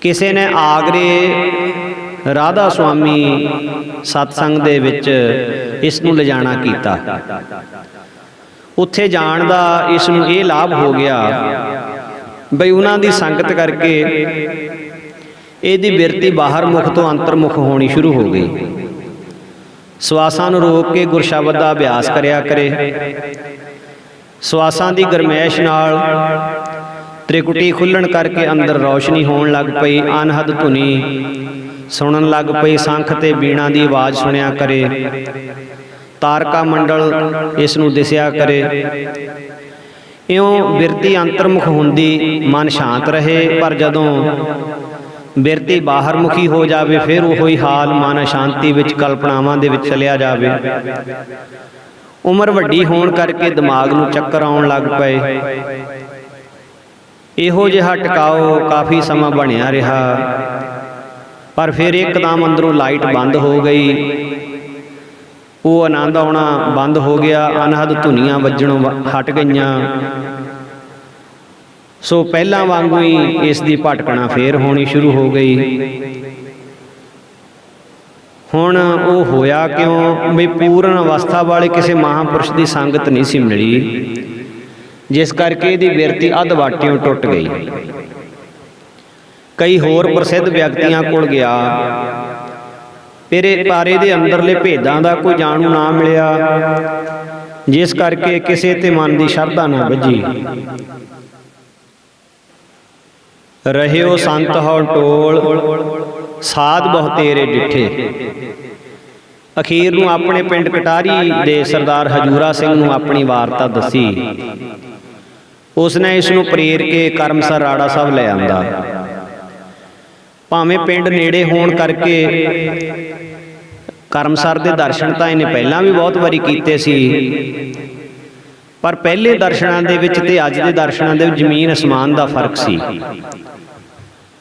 Speaker 1: ਕਿਸੇ ਨੇ ਆਗਰੇ ਰਾਧਾ ਸੁਆਮੀ ਸਤਸੰਗ ਦੇ ਵਿੱਚ ਇਸ ਨੂੰ ਲਿਜਾਣਾ ਕੀਤਾ। ਉੱਥੇ ਜਾਣ ਦਾ ਇਸ ਨੂੰ ਇਹ ਲਾਭ ਹੋ ਗਿਆ ਬਈ ਉਹਨਾਂ ਦੀ ਸੰਗਤ ਕਰਕੇ ਇਹਦੀ ਬਿਰਤੀ ਬਾਹਰ ਮੁਖ ਤੋਂ ਅੰਤਰਮੁਖ ਹੋਣੀ ਸ਼ੁਰੂ ਹੋ ਗਈ। ਸਵਾਸਾਂ ਨੂੰ ਰੋਕ ਕੇ ਗੁਰਸ਼ਬਦ ਦਾ ਅਭਿਆਸ ਕਰਿਆ ਕਰੇ। ਸਵਾਸਾਂ ਦੀ ਗਰਮੈਸ਼ ਨਾਲ ਤ੍ਰਿਕੁਟੀ ਖੁੱਲਣ ਕਰਕੇ ਅੰਦਰ ਰੌਸ਼ਨੀ ਹੋਣ ਲੱਗ ਪਈ। ਅਨਹਦ ਧੁਨੀ ਸੁਣਨ ਲੱਗ ਪਈ। ਸ਼ੰਖ ਤੇ ਬੀਣਾ ਦੀ ਆਵਾਜ਼ ਸੁਣਿਆ ਕਰੇ। ਤਾਰਕਾ ਮੰਡਲ ਇਸ ਨੂੰ ਦਿਸਿਆ ਕਰੇ। ਇਉਂ ਬਿਰਤੀ ਅੰਤਰਮੁਖ ਹੁੰਦੀ ਮਨ ਸ਼ਾਂਤ ਰਹੇ। ਪਰ ਜਦੋਂ ਬਿਰਤੀ ਬਾਹਰ ਮੁਖੀ ਹੋ ਜਾਵੇ ਫਿਰ ਉਹੀ ਹਾਲ ਮਨ ਅਸ਼ਾਂਤੀ ਵਿੱਚ, ਕਲਪਨਾਵਾਂ ਦੇ ਵਿੱਚ ਚਲਿਆ ਜਾਵੇ। ਉਮਰ ਵੱਡੀ ਹੋਣ ਕਰਕੇ ਦਿਮਾਗ ਨੂੰ ਚੱਕਰ ਆਉਣ ਲੱਗ ਪਏ। ਇਹੋ ਜਿਹਾ ਟਿਕਾਓ ਕਾਫੀ ਸਮਾਂ ਬਣਿਆ ਰਿਹਾ, ਪਰ ਫਿਰ ਇੱਕਦਮ ਅੰਦਰੋਂ ਲਾਈਟ ਬੰਦ ਹੋ ਗਈ। ਉਹ ਆਨੰਦ ਆਉਣਾ ਬੰਦ ਹੋ ਗਿਆ। ਅਨਹਦ ਧੁਨੀਆਂ ਵੱਜਣੋਂ ਹਟ ਗਈਆਂ। ਸੋ ਪਹਿਲਾਂ ਵਾਂਗੂ ਹੀ ਇਸ ਦੀ ਭਟਕਣਾ ਫੇਰ ਹੋਣੀ ਸ਼ੁਰੂ ਹੋ ਗਈ। ਹੁਣ ਉਹ ਹੋਇਆ ਕਿਉਂ ਵੀ ਪੂਰਨ ਅਵਸਥਾ ਵਾਲੇ ਕਿਸੇ ਮਹਾਂਪੁਰਸ਼ ਦੀ ਸੰਗਤ ਨਹੀਂ ਸੀ ਮਿਲੀ, ਜਿਸ ਕਰਕੇ ਇਹਦੀ ਬਿਰਤੀ ਅੱਧ ਵਾਟਿਓਂ ਟੁੱਟ ਗਈ। ਕਈ ਹੋਰ ਪ੍ਰਸਿੱਧ ਵਿਅਕਤੀਆਂ ਕੋਲ ਗਿਆ, ਪਰ ਇਹਦੇ ਅੰਦਰਲੇ ਭੇਦਾਂ ਦਾ ਕੋਈ ਜਾਣੂ ਨਾ ਮਿਲਿਆ, ਜਿਸ ਕਰਕੇ ਕਿਸੇ ਤੇ ਮਨ ਦੀ ਸ਼ਰਧਾ ਨਾ ਬੱਝੀ। ਰਹਿਓ ਸੰਤ ਹੋ ਟੋਲ, ਸਾਧ ਬਹੁ ਤੇਰੇ ਡਿੱਠੇ। ਅਖੀਰ ਨੂੰ ਆਪਣੇ ਪਿੰਡ ਕਟਾਰੀ ਦੇ ਸਰਦਾਰ ਹਜੂਰਾ ਸਿੰਘ ਨੂੰ ਆਪਣੀ ਵਾਰਤਾ ਦੱਸੀ। ਉਸਨੇ ਇਸ ਨੂੰ ਪ੍ਰੇਰ ਕੇ ਕਰਮਸਰ ਰਾੜਾ ਸਾਹਿਬ ਲੈ ਆਂਦਾ। ਭਾਵੇਂ ਪਿੰਡ ਨੇੜੇ ਹੋਣ ਕਰਕੇ ਕਰਮਸਰ ਦੇ ਦਰਸ਼ਨ ਤਾਂ ਇਹਨੇ ਪਹਿਲਾਂ ਵੀ ਬਹੁਤ ਵਾਰੀ ਕੀਤੇ ਸੀ, ਪਰ ਪਹਿਲੇ ਦਰਸ਼ਨਾਂ ਦੇ ਵਿੱਚ ਤੇ ਅੱਜ ਦੇ ਦਰਸ਼ਨਾਂ ਦੇ ਵਿੱਚ ਜ਼ਮੀਨ ਅਸਮਾਨ ਦਾ ਫਰਕ ਸੀ।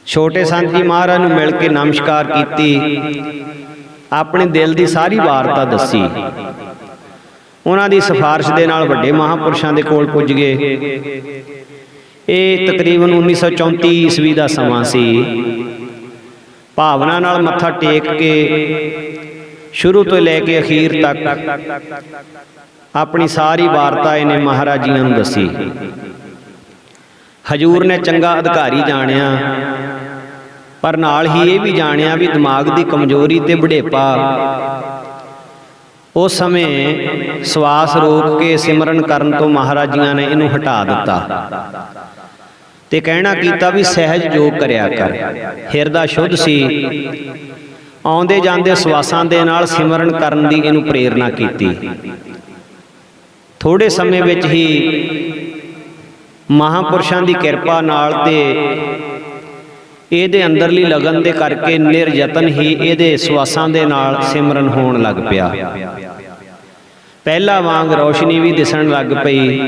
Speaker 1: ਛੋਟੇ ਸੰਤ ਜੀ ਮਹਾਰਾਜ ਨੂੰ ਮਿਲ ਕੇ ਨਮਸਕਾਰ ਕੀਤੀ, ਆਪਣੇ ਦਿਲ ਦੀ ਸਾਰੀ ਵਾਰਤਾ ਦੱਸੀ। ਉਹਨਾਂ ਦੀ ਸਿਫਾਰਿਸ਼ ਦੇ ਨਾਲ ਵੱਡੇ ਮਹਾਂਪੁਰਸ਼ਾਂ ਦੇ ਕੋਲ ਪੁੱਜ ਗਏ। ਇਹ ਤਕਰੀਬਨ 1934 ਈਸਵੀ ਦਾ ਸਮਾਂ ਸੀ। ਭਾਵਨਾ ਨਾਲ ਮੱਥਾ ਟੇਕ ਕੇ ਸ਼ੁਰੂ ਤੋਂ ਲੈ ਕੇ ਅਖੀਰ ਤੱਕ ਆਪਣੀ ਸਾਰੀ ਵਾਰਤਾ ਇਹਨੇ ਮਹਾਰਾਜ ਜੀਆਂ ਨੂੰ ਦੱਸੀ। ਹਜੂਰ ਨੇ ਚੰਗਾ ਅਧਿਕਾਰੀ ਜਾਣਿਆ, ਪਰ ਨਾਲ ਹੀ ਇਹ ਵੀ ਜਾਣਿਆ ਵੀ ਦਿਮਾਗ ਦੀ ਕਮਜ਼ੋਰੀ ਤੇ ਬੁਢੇਪਾ। ਉਸ ਸਮੇਂ ਸਵਾਸ ਰੋਕ ਕੇ ਸਿਮਰਨ ਕਰਨ ਤੋਂ ਮਹਾਰਾਜ ਜੀਆਂ ਨੇ ਇਹਨੂੰ ਹਟਾ ਦਿੱਤਾ ਤੇ ਕਹਿਣਾ ਕੀਤਾ ਵੀ ਸਹਿਜ ਯੋਗ ਕਰਿਆ ਕਰ। ਹਿਰਦਾ ਸ਼ੁੱਧ ਸੀ, ਆਉਂਦੇ ਜਾਂਦੇ ਸਵਾਸਾਂ ਦੇ ਨਾਲ ਸਿਮਰਨ ਕਰਨ ਦੀ ਇਹਨੂੰ ਪ੍ਰੇਰਨਾ ਕੀਤੀ। ਥੋੜੇ ਸਮੇਂ ਵਿੱਚ ਹੀ ਮਹਾਂਪੁਰਸ਼ਾਂ ਦੀ ਕਿਰਪਾ ਨਾਲ ਤੇ ਇਹਦੇ ਅੰਦਰਲੀ ਲਗਨ ਦੇ ਕਰਕੇ ਨਿਰਯਤਨ ਹੀ ਇਹਦੇ ਸਵਾਸਾਂ ਦੇ ਨਾਲ ਸਿਮਰਨ ਹੋਣ ਲੱਗ ਪਿਆ। ਪਹਿਲਾਂ ਵਾਂਗ ਰੌਸ਼ਨੀ ਵੀ ਦਿਸਣ ਲੱਗ ਪਈ,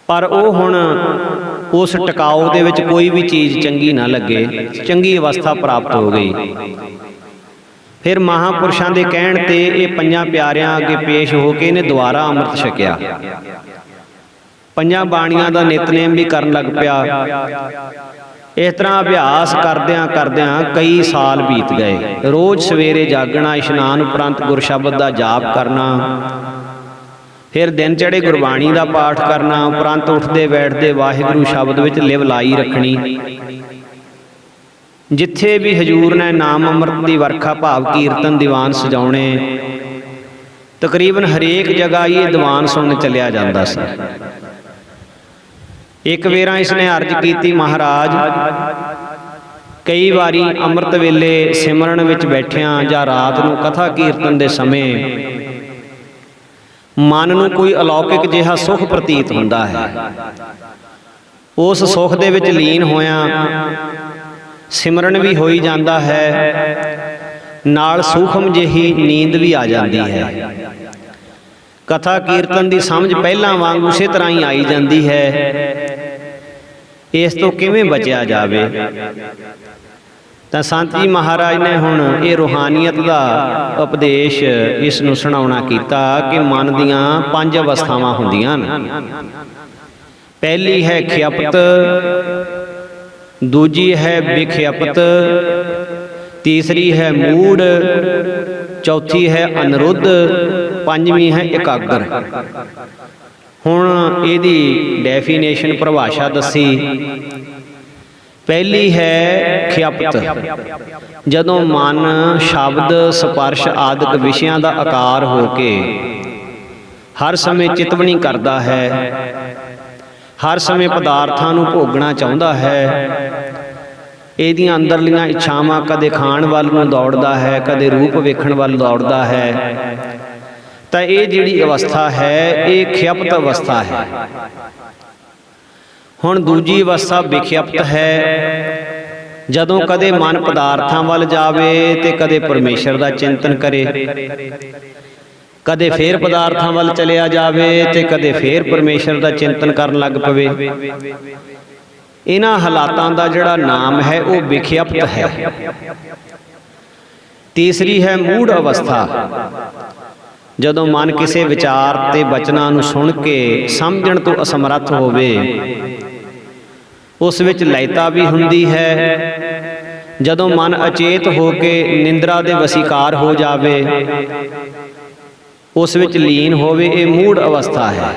Speaker 1: ਪਰ ਉਹ ਹੁਣ ਉਸ ਟਿਕਾਓ ਦੇ ਵਿੱਚ ਕੋਈ ਵੀ ਚੀਜ਼ ਚੰਗੀ ਨਾ ਲੱਗੇ, ਚੰਗੀ ਅਵਸਥਾ ਪ੍ਰਾਪਤ ਹੋ ਗਈ। ਫਿਰ ਮਹਾਂਪੁਰਸ਼ਾਂ ਦੇ ਕਹਿਣ ਤੇ ਇਹ ਪੰਜਾਂ ਪਿਆਰਿਆਂ ਅੱਗੇ ਪੇਸ਼ ਹੋ ਕੇ ਇਹਨੇ ਦੁਬਾਰਾ ਅੰਮ੍ਰਿਤ ਛਕਿਆ। ਪੰਜਾਂ ਬਾਣੀਆਂ ਦਾ ਨਿਤਨੇਮ ਵੀ ਕਰਨ ਲੱਗ ਪਿਆ। ਇਸ ਤਰ੍ਹਾਂ ਅਭਿਆਸ ਕਰਦਿਆਂ ਕਰਦਿਆਂ ਕਈ ਸਾਲ ਬੀਤ ਗਏ। ਰੋਜ਼ ਸਵੇਰੇ ਜਾਗਣਾ, ਇਸ਼ਨਾਨ ਉਪਰੰਤ ਗੁਰਸ਼ਬਦ ਦਾ ਜਾਪ ਕਰਨਾ, ਫਿਰ ਦਿਨ ਚੜ੍ਹੇ ਗੁਰਬਾਣੀ ਦਾ ਪਾਠ ਕਰਨਾ, ਉਪਰੰਤ ਉੱਠਦੇ ਬੈਠਦੇ ਵਾਹਿਗੁਰੂ ਸ਼ਬਦ ਵਿੱਚ ਲਿਵ ਲਾਈ ਰੱਖਣੀ। ਜਿੱਥੇ ਵੀ ਹਜੂਰ ਨੇ ਨਾਮ ਅੰਮ੍ਰਿਤ ਦੀ ਵਰਖਾ ਭਾਵ ਕੀਰਤਨ ਦੀਵਾਨ ਸਜਾਉਣੇ, ਤਕਰੀਬਨ ਹਰੇਕ ਜਗ੍ਹਾ ਇਹ ਦੀਵਾਨ ਸੁਣਨ ਚੱਲਿਆ ਜਾਂਦਾ ਸੀ। ਇੱਕ ਵੇਰਾ ਇਸਨੇ ਅਰਜ਼ ਕੀਤੀ, ਮਹਾਰਾਜ ਕਈ ਵਾਰੀ ਅੰਮ੍ਰਿਤ ਵੇਲੇ ਸਿਮਰਨ ਵਿੱਚ ਬੈਠਿਆਂ ਜਾਂ ਰਾਤ ਨੂੰ ਕਥਾ ਕੀਰਤਨ ਦੇ ਸਮੇਂ ਮਨ ਨੂੰ ਕੋਈ ਅਲੌਕਿਕ ਜਿਹਾ ਸੁਖ ਪ੍ਰਤੀਤ ਹੁੰਦਾ ਹੈ। ਉਸ ਸੁਖ ਦੇ ਵਿੱਚ ਲੀਨ ਹੋਇਆਂ ਸਿਮਰਨ ਵੀ ਹੋਈ ਜਾਂਦਾ ਹੈ, ਨਾਲ ਸੂਖਮ ਜਿਹੀ ਨੀਂਦ ਵੀ ਆ ਜਾਂਦੀ ਹੈ। ਕਥਾ ਕੀਰਤਨ ਦੀ ਸਮਝ ਪਹਿਲਾਂ ਵਾਂਗ ਉਸੇ ਤਰ੍ਹਾਂ ਹੀ ਆਈ ਜਾਂਦੀ ਹੈ। ਇਸ ਤੋਂ ਕਿਵੇਂ ਬਚਿਆ ਜਾਵੇ? ਤਾਂ ਸੰਤ ਜੀ ਮਹਾਰਾਜ ਨੇ ਹੁਣ ਇਹ ਰੂਹਾਨੀਅਤ ਦਾ ਉਪਦੇਸ਼ ਇਸ ਨੂੰ ਸੁਣਾਉਣਾ ਕੀਤਾ ਕਿ ਮਨ ਦੀਆਂ 5 ਅਵਸਥਾਵਾਂ ਹੁੰਦੀਆਂ ਹਨ। ਪਹਿਲੀ ਹੈ ਖਿਅਪਤ, ਦੂਜੀ ਹੈ ਵਿਖਿਅਪਤ, ਤੀਸਰੀ ਹੈ ਮੂੜ, ਚੌਥੀ ਹੈ ਅਨਿਰੁੱਧ, ਪੰਜਵੀਂ ਹੈ ਇਕਾਗਰ। ਹੁਣ ਇਹਦੀ ਡੈਫੀਨੇਸ਼ਨ ਪਰਿਭਾਸ਼ਾ ਦੱਸੀ। ਪਹਿਲੀ ਹੈ ਖਿਅਪਤ, ਜਦੋਂ ਮਨ ਸ਼ਬਦ ਸਪਰਸ਼ ਆਦਿਕ ਵਿਸ਼ਿਆਂ ਦਾ ਆਕਾਰ ਹੋ ਕੇ ਹਰ ਸਮੇਂ ਚਿਤਵਣੀ ਕਰਦਾ ਹੈ, ਹਰ ਸਮੇਂ ਪਦਾਰਥਾਂ ਨੂੰ ਭੋਗਣਾ ਚਾਹੁੰਦਾ ਹੈ। ਇਹਦੀਆਂ ਅੰਦਰਲੀਆਂ ਇੱਛਾਵਾਂ ਕਦੇ ਖਾਣ ਵੱਲ ਨੂੰ ਦੌੜਦਾ ਹੈ, ਕਦੇ ਰੂਪ ਵੇਖਣ ਵੱਲ ਦੌੜਦਾ ਹੈ। ਤਾਂ ਇਹ ਜਿਹੜੀ ਅਵਸਥਾ ਹੈ ਇਹ ਖਿਅਪਤ ਅਵਸਥਾ ਹੈ। ਹੁਣ ਦੂਜੀ ਅਵਸਥਾ ਵਿਖਿਅਪਤ ਹੈ, ਜਦੋਂ ਕਦੇ ਮਨ ਪਦਾਰਥਾਂ ਵੱਲ ਜਾਵੇ ਤੇ ਕਦੇ ਪਰਮੇਸ਼ਰ ਦਾ ਚਿੰਤਨ ਕਰੇ, ਕਦੇ ਫੇਰ ਪਦਾਰਥਾਂ ਵੱਲ ਚਲਿਆ ਜਾਵੇ ਤੇ ਕਦੇ ਫੇਰ ਪਰਮੇਸ਼ਰ ਦਾ ਚਿੰਤਨ ਕਰਨ ਲੱਗ ਪਵੇ। ਇਹਨਾਂ ਹਾਲਾਤਾਂ ਦਾ ਜਿਹੜਾ ਨਾਮ ਹੈ ਉਹ ਵਿਖਿਅਪਤ ਹੈ। ਤੀਸਰੀ ਹੈ ਮੂੜ ਅਵਸਥਾ, ਜਦੋਂ ਮਨ ਕਿਸੇ ਵਿਚਾਰ ਤੇ ਬਚਨਾਂ ਨੂੰ ਸੁਣ ਕੇ ਸਮਝਣ ਤੋਂ ਅਸਮਰੱਥ ਹੋਵੇ। ਉਸ ਵਿੱਚ ਲਯਤਾ ਵੀ ਹੁੰਦੀ ਹੈ। ਜਦੋਂ ਮਨ ਅਚੇਤ ਹੋ ਕੇ ਨਿੰਦਰਾ ਦੇ ਵਸੀਕਾਰ ਹੋ ਜਾਵੇ, ਉਸ ਵਿੱਚ ਲੀਨ ਹੋਵੇ, ਇਹ ਮੂੜ ਅਵਸਥਾ ਹੈ।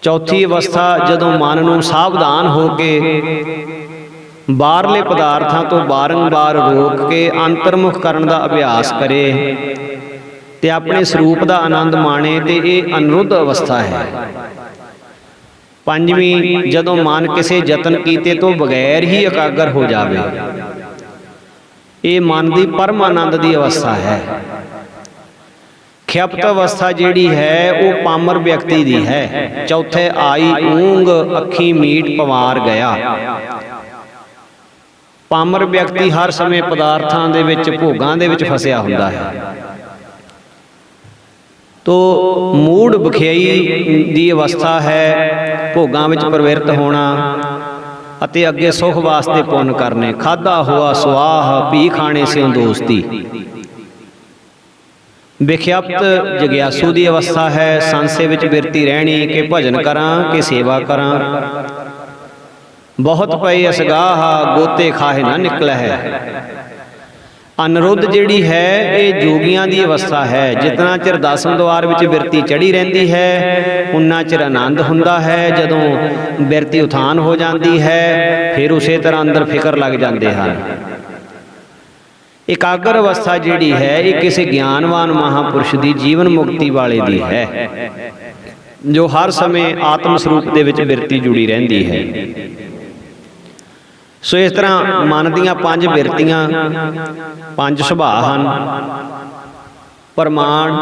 Speaker 1: ਚੌਥੀ ਅਵਸਥਾ, ਜਦੋਂ ਮਨ ਨੂੰ ਸਾਵਧਾਨ ਹੋ ਕੇ ਬਾਹਰਲੇ ਪਦਾਰਥਾਂ ਤੋਂ ਬਾਰੰਬਾਰ ਰੋਕ ਕੇ ਅੰਤਰਮੁਖ ਕਰਨ ਦਾ ਅਭਿਆਸ ਕਰੇ ਤੇ ਆਪਣੇ ਸਰੂਪ ਦਾ ਆਨੰਦ ਮਾਣੇ, ਤੇ ਇਹ ਅਨਿਰੁੱਧ ਅਵਸਥਾ ਹੈ। ਪੰਜਵੀਂ, ਜਦੋਂ ਮਨ ਕਿਸੇ ਯਤਨ ਕੀਤੇ ਤੋਂ ਬਗੈਰ ਹੀ ਇਕਾਗਰ ਹੋ ਜਾਵੇ, ਇਹ ਮਨ ਦੀ ਪਰਮ ਆਨੰਦ ਦੀ ਅਵਸਥਾ ਹੈ। ਖਿਅਪਤ ਅਵਸਥਾ ਜਿਹੜੀ ਹੈ ਉਹ ਪਾਮਰ ਵਿਅਕਤੀ ਦੀ ਹੈ। ਚੌਥੇ ਆਈ ਊਂਗ ਅੱਖੀ ਮੀਟ ਪਵਾਰ ਗਿਆ। ਪਾਮਰ ਵਿਅਕਤੀ ਹਰ ਸਮੇਂ ਪਦਾਰਥਾਂ ਦੇ ਵਿੱਚ, ਭੋਗਾਂ ਦੇ ਵਿੱਚ ਫਸਿਆ ਹੁੰਦਾ ਹੈ। ਤੋ ਮੂੜ ਵਿਖਿਆਈ ਦੀ ਅਵਸਥਾ ਹੈ, ਭੋਗਾਂ ਵਿੱਚ ਪ੍ਰਵਿਰਤ ਹੋਣਾ ਅਤੇ ਅੱਗੇ ਸੁਖ ਵਾਸਤੇ ਪੁੰਨ ਕਰਨੇ। ਖਾਧਾ ਹੋਆ ਸੁਆਹ ਭੀ ਖਾਣੇ ਸਿਉ ਦੋਸਤੀ। ਵਿਖਿਅਪਤ ਜਗਿਆਸੂ ਦੀ ਅਵਸਥਾ ਹੈ, ਸੰਸੇ ਵਿੱਚ ਬਿਰਤੀ ਰਹਿਣੀ ਕਿ ਭਜਨ ਕਰਾਂ ਕਿ ਸੇਵਾ ਕਰਾਂ। ਬਹੁਤ ਪਏ ਅਸਗਾਹ ਗੋਤੇ ਖਾਹੇ ਨਾ ਨਿਕਲ ਹੈ। ਅਨਿਰੁੱਧ ਜਿਹੜੀ ਹੈ ਇਹ ਜੋਗੀਆਂ ਦੀ ਅਵਸਥਾ ਹੈ। ਜਿਤਨਾ ਚਿਰ ਦਸਮ ਦੁਆਰ ਵਿੱਚ ਬਿਰਤੀ ਚੜ੍ਹੀ ਰਹਿੰਦੀ ਹੈ ਉਨਾ ਚਿਰ ਆਨੰਦ ਹੁੰਦਾ ਹੈ। ਜਦੋਂ ਬਿਰਤੀ ਉਥਾਨ ਹੋ ਜਾਂਦੀ ਹੈ ਫਿਰ ਉਸੇ ਤਰ੍ਹਾਂ ਅੰਦਰ ਫਿਕਰ ਲੱਗ ਜਾਂਦੇ ਹਨ। ਇਕਾਗਰ ਅਵਸਥਾ ਜਿਹੜੀ ਹੈ ਇਹ ਕਿਸੇ ਗਿਆਨਵਾਨ ਮਹਾਂਪੁਰਸ਼ ਦੀ ਜੀਵਨ ਮੁਕਤੀ ਵਾਲੇ ਦੀ ਹੈ, ਜੋ ਹਰ ਸਮੇਂ ਆਤਮ ਸਰੂਪ ਦੇ ਵਿੱਚ ਬਿਰਤੀ ਜੁੜੀ ਰਹਿੰਦੀ ਹੈ। ਸੋ ਇਸ ਤਰ੍ਹਾਂ ਮਨ ਦੀਆਂ 5 ਬਿਰਤੀਆਂ 5 ਸੁਭਾਅ ਹਨ। ਪ੍ਰਮਾਣ,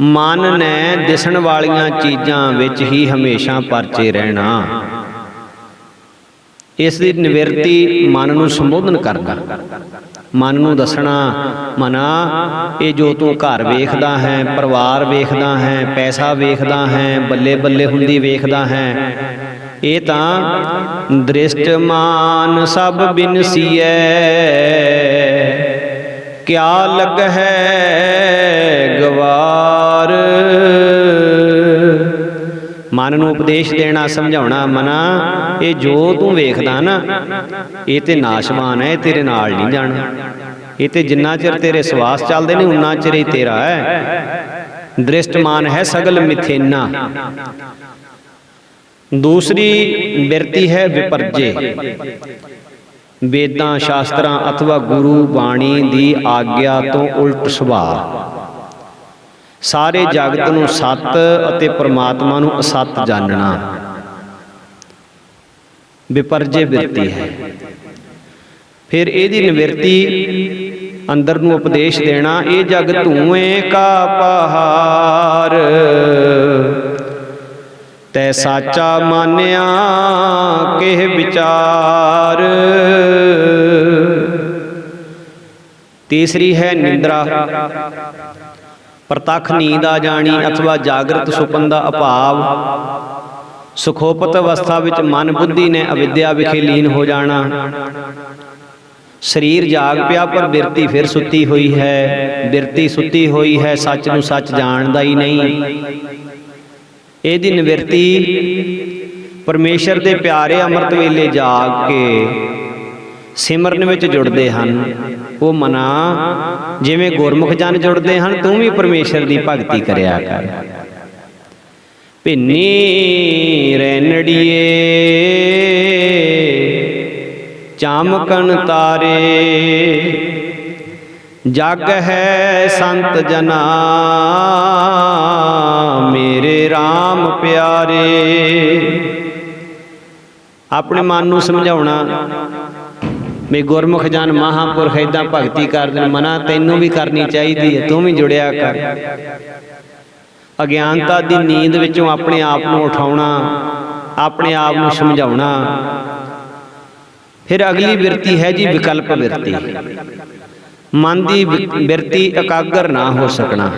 Speaker 1: ਮਨ ਨੇ ਦਿਸਣ ਵਾਲੀਆਂ ਚੀਜ਼ਾਂ ਵਿੱਚ ਹੀ ਹਮੇਸ਼ਾ ਪਰਚੇ ਰਹਿਣਾ। ਇਸ ਦੀ ਨਿਵਰਤੀ ਮਨ ਨੂੰ ਸੰਬੋਧਨ ਕਰਨਾ, ਮਨ ਨੂੰ ਦੱਸਣਾ, ਮਨਾ ਇਹ ਜੋ ਤੂੰ ਘਰ ਵੇਖਦਾ ਹੈ, ਪਰਿਵਾਰ ਵੇਖਦਾ ਹੈ, ਪੈਸਾ ਵੇਖਦਾ ਹੈ, ਬੱਲੇ ਬੱਲੇ ਹੁੰਦੀ ਵੇਖਦਾ ਹੈ, ਇਹ ਤਾਂ ਦ੍ਰਿਸ਼ਟ ਮਾਨ ਸਭ ਬਿਨਸੀਐ, ਕਿਆ ਲੱਗ ਹੈ ਗਵਾਰ। ਮਨ ਨੂੰ ਉਪਦੇਸ਼ ਦੇਣਾ, ਸਮਝਾਉਣਾ, ਮਨਾ ਇਹ ਜੋ ਤੂੰ ਵੇਖਦਾ ਨਾ ਇਹ ਤੇ ਨਾਸ਼ਵਾਨ ਹੈ, ਇਹ ਤੇਰੇ ਨਾਲ ਨਹੀਂ ਜਾਣਾ। ਇਹ ਤੇ ਜਿੰਨਾ ਚਿਰ ਤੇਰੇ ਸਵਾਸ ਚੱਲਦੇ ਨੇ ਉਨਾ ਚਿਰ ਹੀ ਤੇਰਾ ਹੈ। ਦ੍ਰਿਸ਼ਟਮਾਨ ਹੈ ਸਗਲ ਮਿਥੇਨਾ। ਦੂਸਰੀ ਬਿਰਤੀ ਹੈ ਵਿਪਰਜੇ। ਵੇਦਾਂ ਸ਼ਾਸਤਰਾਂ ਅਥਵਾ ਗੁਰੂ ਬਾਣੀ ਦੀ ਆਗਿਆ ਤੋਂ ਉਲਟ ਸੁਭਾਅ। ਸਾਰੇ ਜਗਤ ਨੂੰ ਸੱਤ ਅਤੇ ਪਰਮਾਤਮਾ ਨੂੰ ਅਸੱਤ ਜਾਣਨਾ ਵਿਪਰਜੇ ਬਿਰਤੀ ਹੈ। ਫਿਰ ਇਹਦੀ ਨਿਵਰਤੀ ਅੰਦਰ ਨੂੰ ਉਪਦੇਸ਼ ਦੇਣਾ, ਇਹ ਜਗ ਧੂਏ ਕਾ ਪਹਾੜ, ਤੈ ਸਾਚਾ ਮਾਨਿਆ ਕਿਹ ਵਿਚਾਰ। ਤੀਸਰੀ ਹੈ ਨਿੰਦਰਾ। ਪ੍ਰਤੱਖ ਨੀਂਦ ਆ ਜਾਣੀ ਅਥਵਾ ਜਾਗਰਤ ਸੁਪਨ ਦਾ ਅਭਾਵ। ਸੁਖੋਪਤ ਅਵਸਥਾ ਵਿੱਚ ਮਨ ਬੁੱਧੀ ਨੇ ਅਵਿਦਿਆ ਵਿਖੇ ਲੀਨ ਹੋ ਜਾਣਾ। ਸਰੀਰ ਜਾਗ ਪਿਆ ਪਰ ਬਿਰਤੀ ਫਿਰ ਸੁੱਤੀ ਹੋਈ ਹੈ। ਬਿਰਤੀ ਸੁੱਤੀ ਹੋਈ ਹੈ, ਸੱਚ ਨੂੰ ਸੱਚ ਜਾਣਦਾ ਹੀ ਨਹੀਂ। ਇਹਦੀ ਨਿਵਰਤੀ ਪਰਮੇਸ਼ਰ ਦੇ ਪਿਆਰੇ ਅੰਮ੍ਰਿਤ ਵੇਲੇ ਜਾਗ ਕੇ ਸਿਮਰਨ ਵਿੱਚ ਜੁੜਦੇ ਹਨ। ਉਹ ਮਨਾ ਜਿਵੇਂ ਗੁਰਮੁਖ ਜਨ ਜੁੜਦੇ ਹਨ, ਤੂੰ ਵੀ ਪਰਮੇਸ਼ਰ ਦੀ ਭਗਤੀ ਕਰਿਆ ਕਰ। ਭਿੰਨੀ ਰੈਣੜੀਏ ਚਾਮਕਣ ਤਾਰੇ, ਜਗ ਹੈ ਸੰਤ ਜਨਾ ਮੇਰੇ RAM ਪਿਆਰੇ। ਆਪਣੇ ਮਨ ਨੂੰ ਸਮਝਾਉਣਾ ਵੀ ਗੁਰਮੁਖ ਜਨ ਮਹਾਂਪੁਰਖ ਏਦਾਂ ਭਗਤੀ ਕਰਦੇ ਨੇ, ਮਨਾ ਤੈਨੂੰ ਵੀ ਕਰਨੀ ਚਾਹੀਦੀ ਹੈ, ਤੂੰ ਵੀ ਜੁੜਿਆ ਕਰ। ਅਗਿਆਨਤਾ ਦੀ ਨੀਂਦ ਵਿੱਚੋਂ ਆਪਣੇ ਆਪ ਨੂੰ ਉਠਾਉਣਾ, ਆਪਣੇ ਆਪ ਨੂੰ ਸਮਝਾਉਣਾ। ਫਿਰ ਅਗਲੀ ਬਿਰਤੀ ਹੈ ਜੀ ਵਿਕਲਪ ਬਿਰਤੀ। ਮਨ ਦੀ ਬਿਰਤੀ ਇਕਾਗਰ ਨਾ ਹੋ ਸਕਣਾ,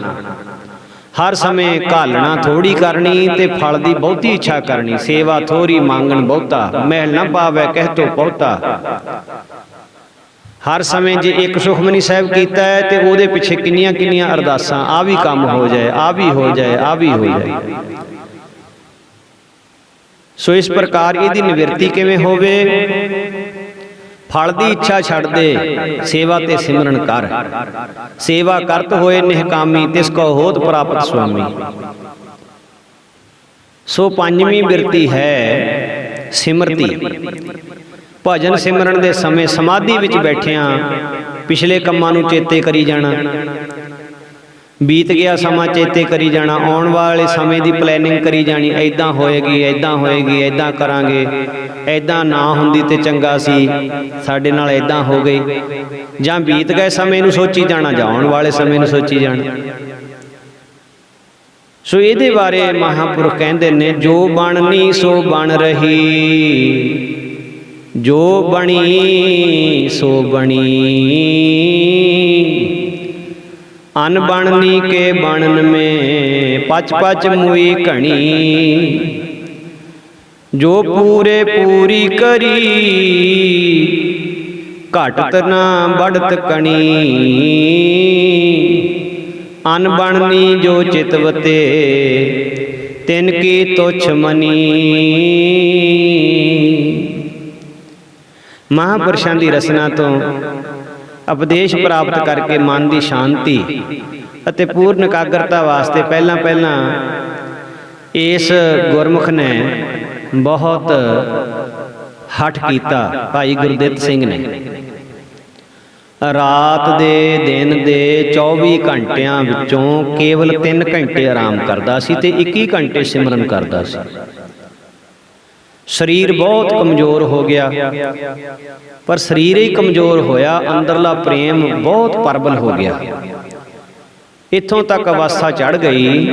Speaker 1: ਹਰ ਸਮੇਂ ਘਾਲਣਾ ਥੋੜੀ ਕਰਨੀ ਤੇ ਫਲ ਦੀ ਬਹੁਤੀ ਇੱਛਾ ਕਰਨੀ। ਸੇਵਾ ਥੋੜੀ ਮੰਗਣ ਬਹੁਤਾ, ਮਹਿਲ ਨਾ ਪਾਵੇ ਕਹਿ ਤੋ ਬਹੁਤਾ। ਹਰ ਸਮੇਂ ਜੇ ਇੱਕ ਸੁਖਮਨੀ ਸਾਹਿਬ ਕੀਤਾ ਹੈ ਤੇ ਉਹਦੇ ਪਿੱਛੇ ਕਿੰਨੀਆਂ ਕਿੰਨੀਆਂ ਅਰਦਾਸਾਂ, ਆ ਵੀ ਕੰਮ ਹੋ ਜਾਏ, ਆ ਵੀ ਹੋ ਜਾਏ, ਆ ਵੀ ਹੋ ਜਾਏ। ਸੋ ਇਸ ਪ੍ਰਕਾਰ ਇਹਦੀ ਨਿਵਰਤੀ ਕਿਵੇਂ ਹੋਵੇ? ਫਲ ਦੀ ਇੱਛਾ ਛੱਡ ਦੇ, ਸੇਵਾ ਤੇ ਸਿਮਰਨ ਕਰ। ਸੇਵਾ ਕਰਤ ਹੋਏ ਨਿਹਕਾਮੀ, ਤਿਸ ਕੋ ਹੋਤ ਪ੍ਰਾਪਤ ਸੁਆਮੀ। ਸੋ ਪੰਜਵੀਂ ਬਿਰਤੀ ਹੈ ਸਿਮਰਤੀ। ਭਜਨ ਸਿਮਰਨ ਦੇ ਸਮੇਂ ਸਮਾਧੀ ਵਿੱਚ ਬੈਠਿਆਂ ਪਿਛਲੇ ਕੰਮਾਂ ਨੂੰ ਚੇਤੇ ਕਰੀ ਜਾਣਾ। ਬੀਤ ਗਿਆ ਸਮਾਂ ਚੇਤੇ ਕਰੀ ਜਾਣਾ। ਆਉਣ ਵਾਲੇ ਸਮੇਂ ਦੀ ਪਲੈਨਿੰਗ ਕਰੀ ਜਾਣੀ, ਐਦਾਂ ਹੋਏਗੀ, ਐਦਾਂ ਹੋਏਗੀ, ਐਦਾਂ ਕਰਾਂਗੇ, ਐਦਾਂ ਨਾ ਹੁੰਦੀ ਤੇ ਚੰਗਾ ਸੀ, ਸਾਡੇ ਨਾਲ ਐਦਾਂ ਹੋ ਗਈ। ਜਾਂ ਬੀਤ ਗਏ ਸਮੇਂ ਨੂੰ ਸੋਚੀ ਜਾਣਾ, ਜਾਂ ਆਉਣ ਵਾਲੇ ਸਮੇਂ ਨੂੰ ਸੋਚੀ ਜਾਣਾ। ਸੋ ਇਹਦੇ ਬਾਰੇ ਮਹਾਂਪੁਰਖ ਕਹਿੰਦੇ ਨੇ, ਜੋ ਬਣਨੀ ਸੋ ਬਣ ਰਹੀ, ਜੋ ਬਣੀ ਸੋ ਬਣੀ, अनबणनी के बनन में पच पच मुई घनी, जो पूरे पूरी करी घटत ना बढ़त कणी। अनबणनी जो चितवते ਤਿਨ ਕੀ ਤੁਛ ਮਨੀ। ਮਹਾਂਪੁਰਸ਼ਾਂ ਦੀ ਰਸਨਾ ਤੋਂ ਉਪਦੇਸ਼ ਪ੍ਰਾਪਤ ਕਰਕੇ ਮਨ ਦੀ ਸ਼ਾਂਤੀ ਅਤੇ ਪੂਰਨ ਇਕਾਗਰਤਾ ਵਾਸਤੇ ਪਹਿਲਾਂ ਇਸ ਗੁਰਮੁਖ ਨੇ ਬਹੁਤ ਹਠ ਕੀਤਾ। ਭਾਈ ਗੁਰਦਿੱਤ ਸਿੰਘ ਨੇ ਰਾਤ ਦੇ ਦਿਨ ਦੇ 24 ਘੰਟਿਆਂ ਵਿੱਚੋਂ ਕੇਵਲ 3 ਘੰਟੇ ਆਰਾਮ ਕਰਦਾ ਸੀ ਤੇ 21 ਘੰਟੇ ਸਿਮਰਨ ਕਰਦਾ ਸੀ। ਸਰੀਰ ਬਹੁਤ ਕਮਜ਼ੋਰ ਹੋ ਗਿਆ, ਪਰ ਸਰੀਰ ਹੀ ਕਮਜ਼ੋਰ ਹੋਇਆ, ਅੰਦਰਲਾ ਪ੍ਰੇਮ ਬਹੁਤ ਪ੍ਰਬਲ ਹੋ ਗਿਆ। ਇੱਥੋਂ ਤੱਕ ਅਵਸਥਾ ਚੜ੍ਹ ਗਈ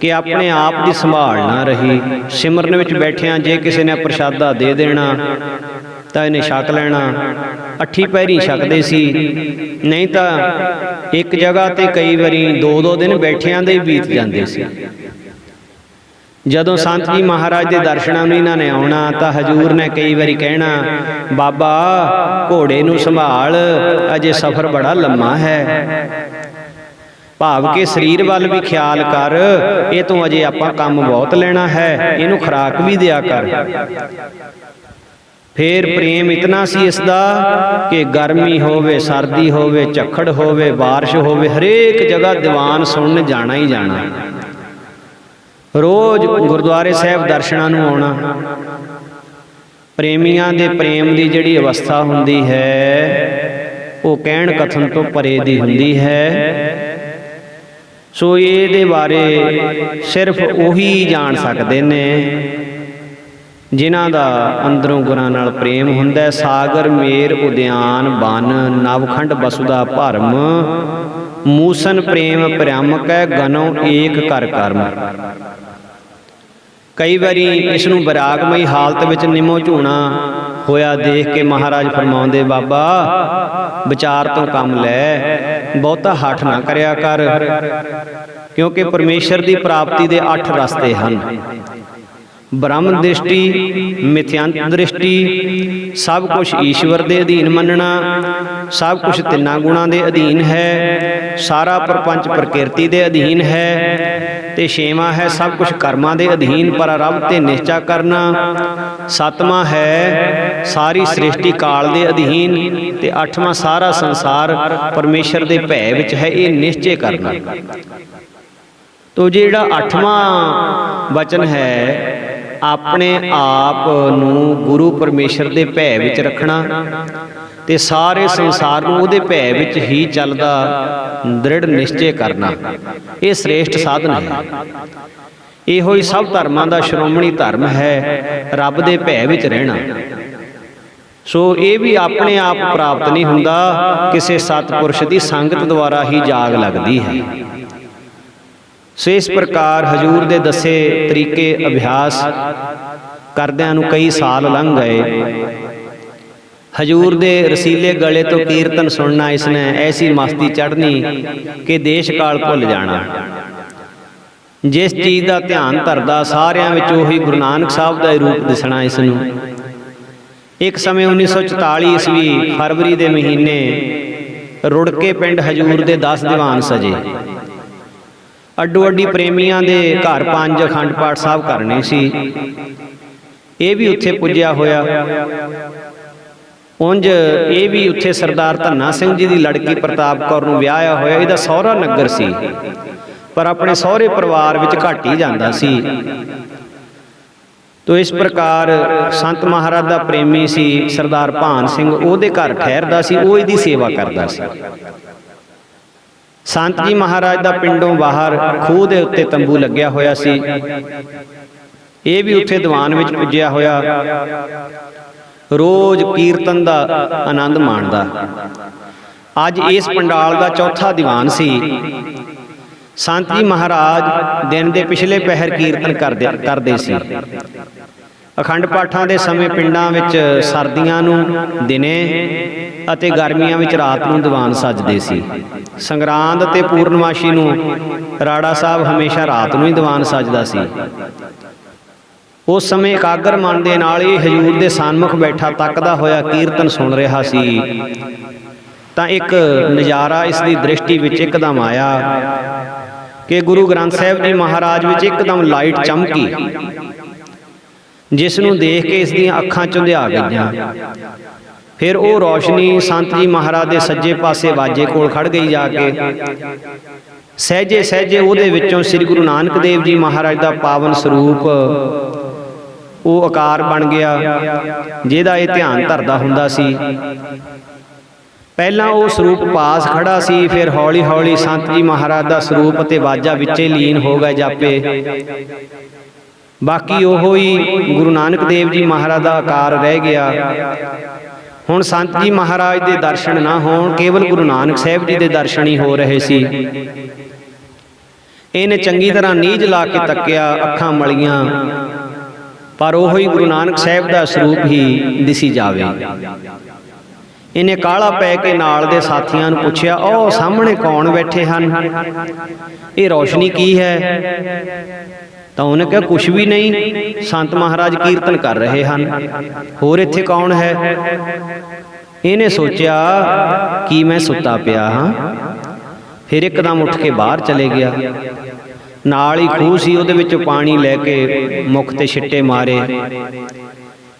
Speaker 1: ਕਿ ਆਪਣੇ ਆਪ ਦੀ ਸੰਭਾਲ ਨਾ ਰਹੀ। ਸਿਮਰਨ ਵਿੱਚ ਬੈਠਿਆਂ ਜੇ ਕਿਸੇ ਨੇ ਪ੍ਰਸ਼ਾਦਾ ਦੇ ਦੇਣਾ ਤਾਂ ਇਹਨੇ ਛਕ ਲੈਣਾ, ਅੱਠੀ ਪਹਿਰੀ ਛਕਦੇ ਸੀ, ਨਹੀਂ ਤਾਂ ਇੱਕ ਜਗ੍ਹਾ ਤੇ ਕਈ ਵਾਰੀ 2-2 ਦਿਨ ਬੈਠਿਆਂ ਦੇ ਹੀ ਬੀਤ ਜਾਂਦੇ ਸੀ। ਜਦੋਂ ਸੰਤ ਜੀ ਮਹਾਰਾਜ ਦੇ ਦਰਸ਼ਨਾਂ ਨੂੰ ਇਹਨਾਂ ਨੇ ਆਉਣਾ ਤਾਂ ਹਜੂਰ ਨੇ ਕਈ ਵਾਰੀ ਕਹਿਣਾ, ਬਾਬਾ ਘੋੜੇ ਨੂੰ ਸੰਭਾਲ, ਅਜੇ ਸਫ਼ਰ ਬੜਾ ਲੰਮਾ ਹੈ। ਭਾਵ ਕਿ ਸਰੀਰ ਵੱਲ ਵੀ ਖਿਆਲ ਕਰ, ਇਹ ਤੋਂ ਅਜੇ ਆਪਾਂ ਕੰਮ ਬਹੁਤ ਲੈਣਾ ਹੈ, ਇਹਨੂੰ ਖੁਰਾਕ ਵੀ ਦਿਆ ਕਰ। ਫੇਰ ਪ੍ਰੇਮ ਇਤਨਾ ਸੀ ਇਸ ਦਾ ਕਿ ਗਰਮੀ ਹੋਵੇ, ਸਰਦੀ ਹੋਵੇ, ਝੱਖੜ ਹੋਵੇ, ਬਾਰਿਸ਼ ਹੋਵੇ, ਹਰੇਕ ਜਗ੍ਹਾ ਦੀਵਾਨ ਸੁਣਨ ਜਾਣਾ ਹੀ ਜਾਣਾ। ਰੋਜ਼ ਗੁਰਦੁਆਰੇ ਸਾਹਿਬ ਦਰਸ਼ਨਾਂ ਨੂੰ ਆਉਣਾ। ਪ੍ਰੇਮੀਆਂ ਦੇ ਪ੍ਰੇਮ ਦੀ ਜਿਹੜੀ ਅਵਸਥਾ ਹੁੰਦੀ ਹੈ ਉਹ ਕਹਿਣ ਕਥਨ ਤੋਂ ਪਰੇ ਦੀ ਹੁੰਦੀ ਹੈ। ਸੋ ਇਹਦੇ ਬਾਰੇ ਸਿਰਫ ਉਹੀ ਜਾਣ ਸਕਦੇ ਨੇ ਜਿਨ੍ਹਾਂ ਦਾ ਅੰਦਰੋਂ ਗੁਰਾਂ ਨਾਲ ਪ੍ਰੇਮ ਹੁੰਦਾ। ਸਾਗਰ ਮੇਰ ਉਦਿਆਨ ਬਨ, ਨਵਖੰਡ ਬਸੁਦਾ ਭਰਮ, ਮੂਸਨ ਪ੍ਰੇਮ ਪ੍ਰਿਅਮ ਕੈ ਗਨੋ ਏਕ ਕਰ ਕਰਮ। ਕਈ ਵਾਰੀ ਇਸ ਨੂੰ ਵਿਰਾਗਮਈ ਹਾਲਤ ਵਿੱਚ ਨਿਮੋ ਝੂਣਾ ਹੋਇਆ ਦੇਖ ਕੇ ਮਹਾਰਾਜ ਫਰਮਾਉਂਦੇ, ਬਾਬਾ ਵਿਚਾਰ ਤੋਂ ਕੰਮ ਲੈ, ਬਹੁਤਾ ਹੱਠ ਨਾ ਕਰਿਆ ਕਰ, ਕਿਉਂਕਿ ਪਰਮੇਸ਼ਰ ਦੀ ਪ੍ਰਾਪਤੀ ਦੇ 8 ਰਸਤੇ ਹਨ। ਬ੍ਰਹਮ ਦ੍ਰਿਸ਼ਟੀ, ਮਿਥਿਆਂਤ ਦ੍ਰਿਸ਼ਟੀ, ਸਭ ਕੁਝ ਈਸ਼ਵਰ ਦੇ ਅਧੀਨ ਮੰਨਣਾ, ਸਭ ਕੁਝ ਤਿੰਨਾਂ ਗੁਣਾਂ ਦੇ ਅਧੀਨ ਹੈ, ਸਾਰਾ ਪ੍ਰਪੰਚ ਪ੍ਰਕਿਰਤੀ ਦੇ ਅਧੀਨ ਹੈ, ਤੇ 6ਵਾਂ ਹੈ ਸਭ ਕੁਝ ਕਰਮਾਂ ਦੇ ਅਧੀਨ ਪਰ ਰੱਬ ਤੇ ਨਿਸ਼ਚਾ ਕਰਨਾ, 7ਵਾਂ ਹੈ ਸਾਰੀ ਸ੍ਰਿਸ਼ਟੀ ਕਾਲ ਦੇ ਅਧੀਨ, ਤੇ 8ਵਾਂ ਸਾਰਾ ਸੰਸਾਰ ਪਰਮੇਸ਼ਰ ਦੇ ਭੈ ਵਿੱਚ ਹੈ, ਇਹ ਨਿਸ਼ਚੇ ਕਰਨਾ। ਤੋ ਜਿਹੜਾ 8ਵਾਂ ਵਚਨ ਹੈ, ਆਪਣੇ ਆਪ ਨੂੰ ਗੁਰੂ ਪਰਮੇਸ਼ਰ ਦੇ ਭੈ ਵਿੱਚ ਰੱਖਣਾ ਤੇ ਸਾਰੇ ਸੰਸਾਰ ਨੂੰ ਉਹਦੇ ਭੈ ਵਿੱਚ ਹੀ ਚੱਲਦਾ ਦ੍ਰਿੜ ਨਿਸ਼ਚੇ ਕਰਨਾ, ਇਹ ਸ੍ਰੇਸ਼ਟ ਸਾਧਨ ਹੈ। ਇਹੋ ਹੀ ਸਭ ਧਰਮਾਂ ਦਾ ਸ਼੍ਰੋਮਣੀ ਧਰਮ ਹੈ, ਰੱਬ ਦੇ ਭੈ ਵਿੱਚ ਰਹਿਣਾ। ਸੋ ਇਹ ਵੀ ਆਪਣੇ ਆਪ ਪ੍ਰਾਪਤ ਨਹੀਂ ਹੁੰਦਾ, ਕਿਸੇ ਸਤਿਪੁਰਸ਼ ਦੀ ਸੰਗਤ ਦੁਆਰਾ ਹੀ ਜਾਗ ਲੱਗਦੀ ਹੈ। ਸੋ ਇਸ ਪ੍ਰਕਾਰ ਹਜੂਰ ਦੇ ਦੱਸੇ ਤਰੀਕੇ ਅਭਿਆਸ ਕਰਦਿਆਂ ਨੂੰ ਕਈ ਸਾਲ ਲੰਘ ਗਏ। ਹਜੂਰ ਦੇ ਰਸੀਲੇ ਗਲੇ ਤੋਂ ਕੀਰਤਨ ਸੁਣਨਾ ਇਸਨੇ ਐਸੀ ਮਸਤੀ ਚੜ੍ਹਨੀ ਕਿ ਦੇਸ਼ ਕਾਲ ਭੁੱਲ ਜਾਣਾ। ਜਿਸ ਚੀਜ਼ ਦਾ ਧਿਆਨ ਧਰਦਾ ਸਾਰਿਆਂ ਵਿੱਚ ਉਹੀ ਗੁਰੂ ਨਾਨਕ ਸਾਹਿਬ ਦਾ ਰੂਪ ਦਿਸਣਾ ਇਸ ਨੂੰ। ਇੱਕ ਸਮੇਂ 1944 ਈਸਵੀ ਫਰਵਰੀ ਦੇ ਮਹੀਨੇ ਰੁੜਕੇ ਪਿੰਡ ਹਜੂਰ ਦੇ 10 ਦੀਵਾਨ ਸਜੇ। ਅੱਡੋ ਅੱਡੀ ਪ੍ਰੇਮੀਆਂ ਦੇ ਘਰ 5 ਅਖੰਡ ਪਾਠ ਸਾਹਿਬ ਕਰਨੇ ਸੀ। ਇਹ ਵੀ ਉੱਥੇ ਪੁੱਜਿਆ ਹੋਇਆ। ਉਂਝ ਇਹ ਵੀ ਉੱਥੇ ਸਰਦਾਰ ਧੰਨਾ ਸਿੰਘ ਜੀ ਦੀ ਲੜਕੀ ਪ੍ਰਤਾਪ ਕੌਰ ਨੂੰ ਵਿਆਹਿਆ ਹੋਇਆ। ਇਹਦਾ ਸਹੁਰਾ ਨਗਰ ਸੀ, ਪਰ ਆਪਣੇ ਸਹੁਰੇ ਪਰਿਵਾਰ ਵਿੱਚ ਘੱਟ ਹੀ ਜਾਂਦਾ ਸੀ। ਤੋ ਇਸ ਪ੍ਰਕਾਰ ਸੰਤ ਮਹਾਰਾਜ ਦਾ ਪ੍ਰੇਮੀ ਸੀ ਸਰਦਾਰ ਭਾਨ ਸਿੰਘ, ਉਹਦੇ ਘਰ ਠਹਿਰਦਾ ਸੀ, ਉਹ ਇਹਦੀ ਸੇਵਾ ਕਰਦਾ ਸੀ। ਸੰਤ ਜੀ ਮਹਾਰਾਜ ਦਾ ਪਿੰਡੋਂ ਬਾਹਰ ਖੂਹ ਦੇ ਉੱਤੇ ਤੰਬੂ ਲੱਗਿਆ ਹੋਇਆ ਸੀ। ਇਹ ਵੀ ਉੱਥੇ ਦੀਵਾਨ ਵਿੱਚ ਪੁੱਜਿਆ ਹੋਇਆ, ਰੋਜ਼ ਕੀਰਤਨ ਦਾ ਆਨੰਦ ਮਾਣਦਾ। ਅੱਜ ਇਸ ਪੰਡਾਲ ਦਾ ਚੌਥਾ ਦੀਵਾਨ ਸੀ। ਸੰਤ ਜੀ ਮਹਾਰਾਜ ਦਿਨ ਦੇ ਪਿਛਲੇ ਪਹਿਰ ਕੀਰਤਨ ਕਰਦੇ ਸੀ। ਅਖੰਡ ਪਾਠਾਂ ਦੇ ਸਮੇਂ ਪਿੰਡਾਂ ਵਿੱਚ ਸਰਦੀਆਂ ਨੂੰ ਦਿਨੇ ਅਤੇ ਗਰਮੀਆਂ ਵਿੱਚ ਰਾਤ ਨੂੰ ਦੀਵਾਨ ਸਜਦੇ ਸੀ। ਸੰਗਰਾਂਦ ਅਤੇ ਪੂਰਨਮਾਸ਼ੀ ਨੂੰ ਰਾੜਾ ਸਾਹਿਬ ਹਮੇਸ਼ਾ ਰਾਤ ਨੂੰ ਹੀ ਦੀਵਾਨ ਸਜਦਾ ਸੀ। ਉਸ ਸਮੇਂ ਇਕਾਗਰ ਮਨ ਦੇ ਨਾਲ ਇਹ ਹਜੂਰ ਦੇ ਸਨਮੁਖ ਬੈਠਾ ਤੱਕਦਾ ਹੋਇਆ ਕੀਰਤਨ ਸੁਣ ਰਿਹਾ ਸੀ ਤਾਂ ਇੱਕ ਨਜ਼ਾਰਾ ਇਸ ਦੀ ਦ੍ਰਿਸ਼ਟੀ ਵਿੱਚ ਇੱਕਦਮ ਆਇਆ। ਕਿ ਗੁਰੂ ਗ੍ਰੰਥ ਸਾਹਿਬ ਜੀ ਮਹਾਰਾਜ ਵਿੱਚ ਇੱਕਦਮ ਲਾਈਟ ਚਮਕੀ, ਜਿਸ ਨੂੰ ਦੇਖ ਕੇ ਇਸ ਦੀਆਂ ਅੱਖਾਂ ਝੁੰਧਿਆ ਗਈਆਂ। ਫਿਰ ਉਹ ਰੌਸ਼ਨੀ ਸੰਤ ਜੀ ਮਹਾਰਾਜ ਦੇ ਸੱਜੇ ਪਾਸੇ ਵਾਜੇ ਕੋਲ ਖੜ ਗਈ ਜਾ ਕੇ। ਸਹਿਜੇ ਸਹਿਜੇ ਉਹਦੇ ਵਿੱਚੋਂ ਸ੍ਰੀ ਗੁਰੂ ਨਾਨਕ ਦੇਵ ਜੀ ਮਹਾਰਾਜ ਦਾ ਪਾਵਨ ਸਰੂਪ ਉਹ ਆਕਾਰ ਬਣ ਗਿਆ, ਜਿਹਦਾ ਇਹ ਧਿਆਨ ਧਰਦਾ ਹੁੰਦਾ ਸੀ। ਪਹਿਲਾਂ ਉਹ ਸਰੂਪ ਪਾਸ ਖੜਾ ਸੀ, ਫਿਰ ਹੌਲੀ ਹੌਲੀ ਸੰਤ ਜੀ ਮਹਾਰਾਜ ਦਾ ਸਰੂਪ ਅਤੇ ਵਾਜਾ ਵਿੱਚੇ ਲੀਨ ਹੋ ਗਏ ਜਾਪੇ। ਬਾਕੀ ਉਹੋ ਹੀ ਗੁਰੂ ਨਾਨਕ ਦੇਵ ਜੀ ਮਹਾਰਾਜ ਦਾ ਆਕਾਰ ਰਹਿ ਗਿਆ। ਹੁਣ ਸੰਤ ਜੀ ਮਹਾਰਾਜ ਦੇ ਦਰਸ਼ਨ ਨਾ ਹੋਣ, ਕੇਵਲ ਗੁਰੂ ਨਾਨਕ ਸਾਹਿਬ ਜੀ ਦੇ ਦਰਸ਼ਨ ਹੀ ਹੋ ਰਹੇ ਸੀ। ਇਹਨੇ ਚੰਗੀ ਤਰ੍ਹਾਂ ਨੀਝ ਲਾ ਕੇ ਤੱਕਿਆ, ਅੱਖਾਂ ਮਲੀਆਂ, ਪਰ ਉਹੋ ਹੀ ਗੁਰੂ ਨਾਨਕ ਸਾਹਿਬ ਦਾ ਸਰੂਪ ਹੀ ਦਿਸੀ ਜਾਵੇ। ਇਹਨੇ ਕਾਹਲਾ ਪੈ ਕੇ ਨਾਲ ਦੇ ਸਾਥੀਆਂ ਨੂੰ ਪੁੱਛਿਆ, ਉਹ ਸਾਹਮਣੇ ਕੌਣ ਬੈਠੇ ਹਨ, ਇਹ ਰੌਸ਼ਨੀ ਕੀ ਹੈ? ਤਾਂ ਉਹਨੇ ਕਿਹਾ, ਕੁਛ ਵੀ ਨਹੀਂ, ਸੰਤ ਮਹਾਰਾਜ ਕੀਰਤਨ ਕਰ ਰਹੇ ਹਨ, ਹੋਰ ਇੱਥੇ ਕੌਣ ਹੈ? ਇਹਨੇ ਸੋਚਿਆ ਕਿ ਮੈਂ ਸੁੱਤਾ ਪਿਆ ਹਾਂ। ਫਿਰ ਇੱਕਦਮ ਉੱਠ ਕੇ ਬਾਹਰ ਚਲੇ ਗਿਆ। ਨਾਲ ਹੀ ਖੂਹ ਸੀ, ਉਹਦੇ ਵਿੱਚੋਂ ਪਾਣੀ ਲੈ ਕੇ ਮੁੱਖ ਤੇ ਛਿੱਟੇ ਮਾਰੇ।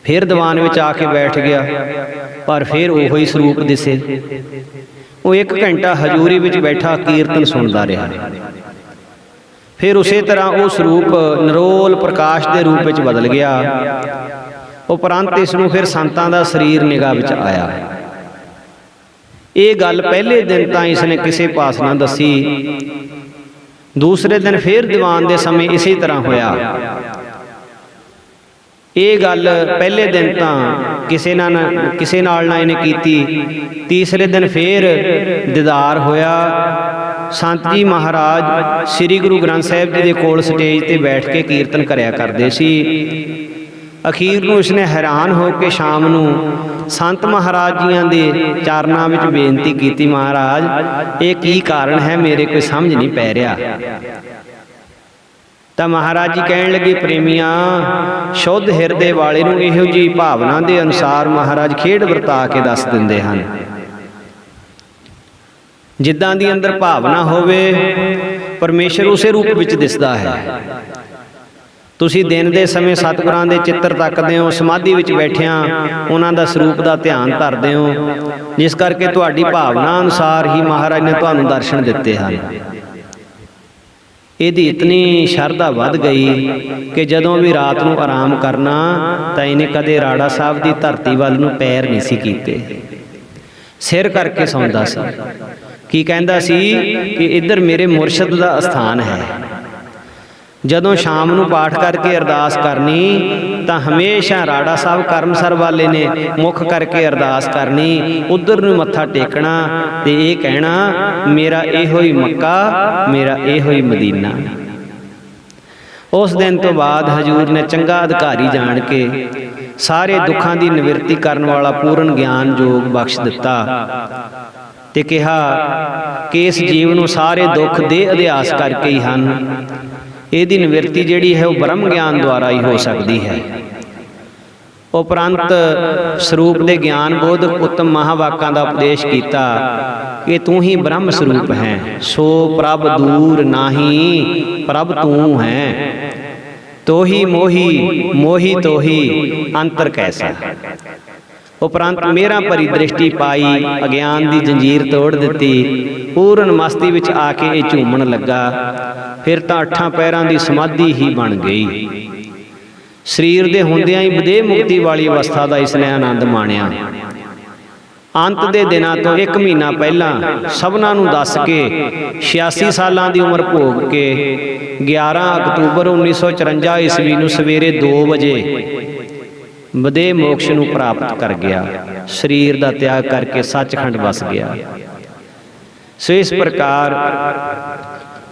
Speaker 1: ਫਿਰ ਦੀਵਾਨ ਵਿੱਚ ਆ ਕੇ ਬੈਠ ਗਿਆ, ਪਰ ਫਿਰ ਉਹੋ ਹੀ ਸਰੂਪ ਦਿਸੇ। ਉਹ 1 ਘੰਟਾ ਹਜ਼ੂਰੀ ਵਿੱਚ ਬੈਠਾ ਕੀਰਤਨ ਸੁਣਦਾ ਰਿਹਾ। ਫਿਰ ਉਸੇ ਤਰ੍ਹਾਂ ਉਹ ਸਰੂਪ ਨਿਰੋਲ ਪ੍ਰਕਾਸ਼ ਦੇ ਰੂਪ ਵਿੱਚ ਬਦਲ ਗਿਆ। ਉਪਰੰਤ ਇਸ ਨੂੰ ਫਿਰ ਸੰਤਾਂ ਦਾ ਸਰੀਰ ਨਿਗਾਹ ਵਿੱਚ ਆਇਆ। ਇਹ ਗੱਲ ਪਹਿਲੇ ਦਿਨ ਤਾਂ ਇਸ ਨੇ ਕਿਸੇ ਪਾਸ ਨਾ ਦੱਸੀ। ਦੂਸਰੇ ਦਿਨ ਫਿਰ ਦੀਵਾਨ ਦੇ ਸਮੇਂ ਇਸੇ ਤਰ੍ਹਾਂ ਹੋਇਆ। ਇਹ ਗੱਲ ਪਹਿਲੇ ਦਿਨ ਤਾਂ ਕਿਸੇ ਨਾਲ ਨਾ ਇਹਨੇ ਕੀਤੀ। ਤੀਸਰੇ ਦਿਨ ਫਿਰ ਦੀਦਾਰ ਹੋਇਆ। ਸੰਤ ਜੀ ਮਹਾਰਾਜ ਸ੍ਰੀ ਗੁਰੂ ਗ੍ਰੰਥ ਸਾਹਿਬ ਜੀ ਦੇ ਕੋਲ ਸਟੇਜ ਤੇ ਬੈਠ ਕੇ ਕੀਰਤਨ ਕਰਿਆ ਕਰਦੇ ਸੀ। ਅਖੀਰ ਨੂੰ ਇਸਨੇ ਹੈਰਾਨ ਹੋ ਕੇ ਸ਼ਾਮ ਨੂੰ ਸੰਤ ਮਹਾਰਾਜ ਜੀਆਂ ਦੇ ਚਰਨਾਂ ਵਿੱਚ ਬੇਨਤੀ ਕੀਤੀ, ਮਹਾਰਾਜ ਇਹ ਕੀ ਕਾਰਨ ਹੈ, ਮੇਰੇ ਕੋਈ ਸਮਝ ਨਹੀਂ ਪੈ ਰਿਹਾ। ਤਾਂ ਮਹਾਰਾਜ ਜੀ ਕਹਿਣ ਲੱਗੇ, ਪ੍ਰੇਮੀਆਂ, ਸ਼ੁੱਧ ਹਿਰਦੇ ਵਾਲੇ ਨੂੰ ਇਹੋ ਜਿਹੀ ਭਾਵਨਾ ਦੇ ਅਨੁਸਾਰ ਮਹਾਰਾਜ ਖੇਡ ਵਰਤਾ ਕੇ ਦੱਸ ਦਿੰਦੇ ਹਨ। ਜਿੱਦਾਂ ਦੀ ਅੰਦਰ ਭਾਵਨਾ ਹੋਵੇ, ਪਰਮੇਸ਼ਰ ਉਸੇ ਰੂਪ ਵਿੱਚ ਦਿਸਦਾ ਹੈ। ਤੁਸੀਂ ਦਿਨ ਦੇ ਸਮੇਂ ਸਤਿਗੁਰਾਂ ਦੇ ਚਿੱਤਰ ਤੱਕਦੇ ਹੋ, ਸਮਾਧੀ ਵਿੱਚ ਬੈਠਿਆਂ ਉਹਨਾਂ ਦਾ ਸਰੂਪ ਦਾ ਧਿਆਨ ਧਰਦੇ ਹੋ, ਜਿਸ ਕਰਕੇ ਤੁਹਾਡੀ ਭਾਵਨਾ ਅਨੁਸਾਰ ਹੀ ਮਹਾਰਾਜ ਨੇ ਤੁਹਾਨੂੰ ਦਰਸ਼ਨ ਦਿੱਤੇ ਹਨ। ਇਹਦੀ ਇਤਨੀ ਸ਼ਰਧਾ ਵੱਧ ਗਈ ਕਿ ਜਦੋਂ ਵੀ ਰਾਤ ਨੂੰ ਆਰਾਮ ਕਰਨਾ ਤਾਂ ਇਹਨੇ ਕਦੇ ਰਾੜਾ ਸਾਹਿਬ ਦੀ ਧਰਤੀ ਵੱਲ ਨੂੰ ਪੈਰ ਨਹੀਂ ਸੀ ਕੀਤੇ, ਸਿਰ ਕਰਕੇ ਸੌਂਦਾ ਸੀ। ਕੀ ਕਹਿੰਦਾ ਸੀ ਕਿ ਇੱਧਰ ਮੇਰੇ ਮੁਰਸ਼ਿਦ ਦਾ ਅਸਥਾਨ ਹੈ। ਜਦੋਂ ਸ਼ਾਮ ਨੂੰ ਪਾਠ ਕਰਕੇ ਅਰਦਾਸ ਕਰਨੀ ਤਾਂ ਹਮੇਸ਼ਾ ਰਾੜਾ ਸਾਹਿਬ ਕਰਮਸਰ ਵਾਲੇ ਨੇ ਮੁੱਖ ਕਰਕੇ ਅਰਦਾਸ ਕਰਨੀ, ਉਧਰ ਨੂੰ ਮੱਥਾ ਟੇਕਣਾ ਤੇ ਇਹ ਕਹਿਣਾ, ਮੇਰਾ ਇਹੋ ਹੀ ਮੱਕਾ, ਮੇਰਾ ਇਹੋ ਹੀ ਮਦੀਨਾ। ਉਸ ਦਿਨ ਤੋਂ ਬਾਅਦ ਹਜ਼ੂਰ ਨੇ ਚੰਗਾ ਅਧਿਕਾਰੀ ਜਾਣ ਕੇ ਸਾਰੇ ਦੁੱਖਾਂ ਦੀ ਨਿਵਰਤੀ ਕਰਨ ਵਾਲਾ ਪੂਰਨ ਗਿਆਨ ਯੋਗ ਬਖਸ਼ ਦਿੱਤਾ ਤੇ ਕਿਹਾ ਕਿ ਇਸ ਜੀਵ ਨੂੰ ਸਾਰੇ ਦੁੱਖ ਦੇ ਅਧਿਆਸ ਕਰਕੇ ਹੀ ਹਨ। ਇਹਦੀ ਨਿਵਰਤੀ ਜਿਹੜੀ ਹੈ ਉਹ ਬ੍ਰਹਮ ਗਿਆਨ ਦੁਆਰਾ ਹੀ ਹੋ ਸਕਦੀ ਹੈ। ਉਪਰੰਤ ਸਰੂਪ ਦੇ ਗਿਆਨ ਬੋਧਕ ਉੱਤਮ ਮਹਾਵਾਕਾਂ ਦਾ ਉਪਦੇਸ਼ ਕੀਤਾ ਕਿ ਤੂੰ ਹੀ ਬ੍ਰਹਮ ਸਰੂਪ ਹੈ, ਸੋ ਪ੍ਰਭ ਦੂਰ ਨਾਹੀ, ਪ੍ਰਭ ਤੂੰ ਹੈ, ਤੋਹੀ ਮੋਹੀ, ਮੋਹੀ ਤੋਹੀ, ਅੰਤਰ ਕੈਸਾ। ਉਪਰੰਤ ਮੇਰਾ ਭਰੀ ਦ੍ਰਿਸ਼ਟੀ ਪਾਈ, ਅਗਿਆਨ ਦੀ ਜੰਜੀਰ ਤੋੜ ਦਿੱਤੀ, ਪੂਰਨ ਮਸਤੀ ਵਿੱਚ ਆ ਕੇ ਇਹ ਝੂਮਣ ਲੱਗਾ। ਫਿਰ ਤਾਂ 8 ਪੈਰਾਂ ਦੀ ਸਮਾਧੀ ਹੀ ਬਣ ਗਈ। ਸਰੀਰ ਦੇ ਹੁੰਦਿਆਂ ਹੀ ਵਿਦੇਹ ਮੁਕਤੀ ਵਾਲੀ ਅਵਸਥਾ ਦਾ ਇਸਨੇ ਆਨੰਦ ਮਾਣਿਆ। ਅੰਤ ਦੇ ਦਿਨਾਂ ਤੋਂ 1 ਮਹੀਨਾ ਪਹਿਲਾਂ ਸਭਨਾਂ ਨੂੰ ਦੱਸ ਕੇ 86 ਸਾਲਾਂ ਦੀ ਉਮਰ ਭੋਗ ਕੇ 11 ਅਕਤੂਬਰ 1954 ਈਸਵੀ ਨੂੰ ਸਵੇਰੇ 2 ਵਜੇ ਵਿਦੇਹ ਮੋਕਸ਼ ਨੂੰ ਪ੍ਰਾਪਤ ਕਰ ਗਿਆ। ਸਰੀਰ ਦਾ ਤਿਆਗ ਕਰਕੇ ਸੱਚਖੰਡ ਵਸ ਗਿਆ। ਸੋ ਇਸ ਪ੍ਰਕਾਰ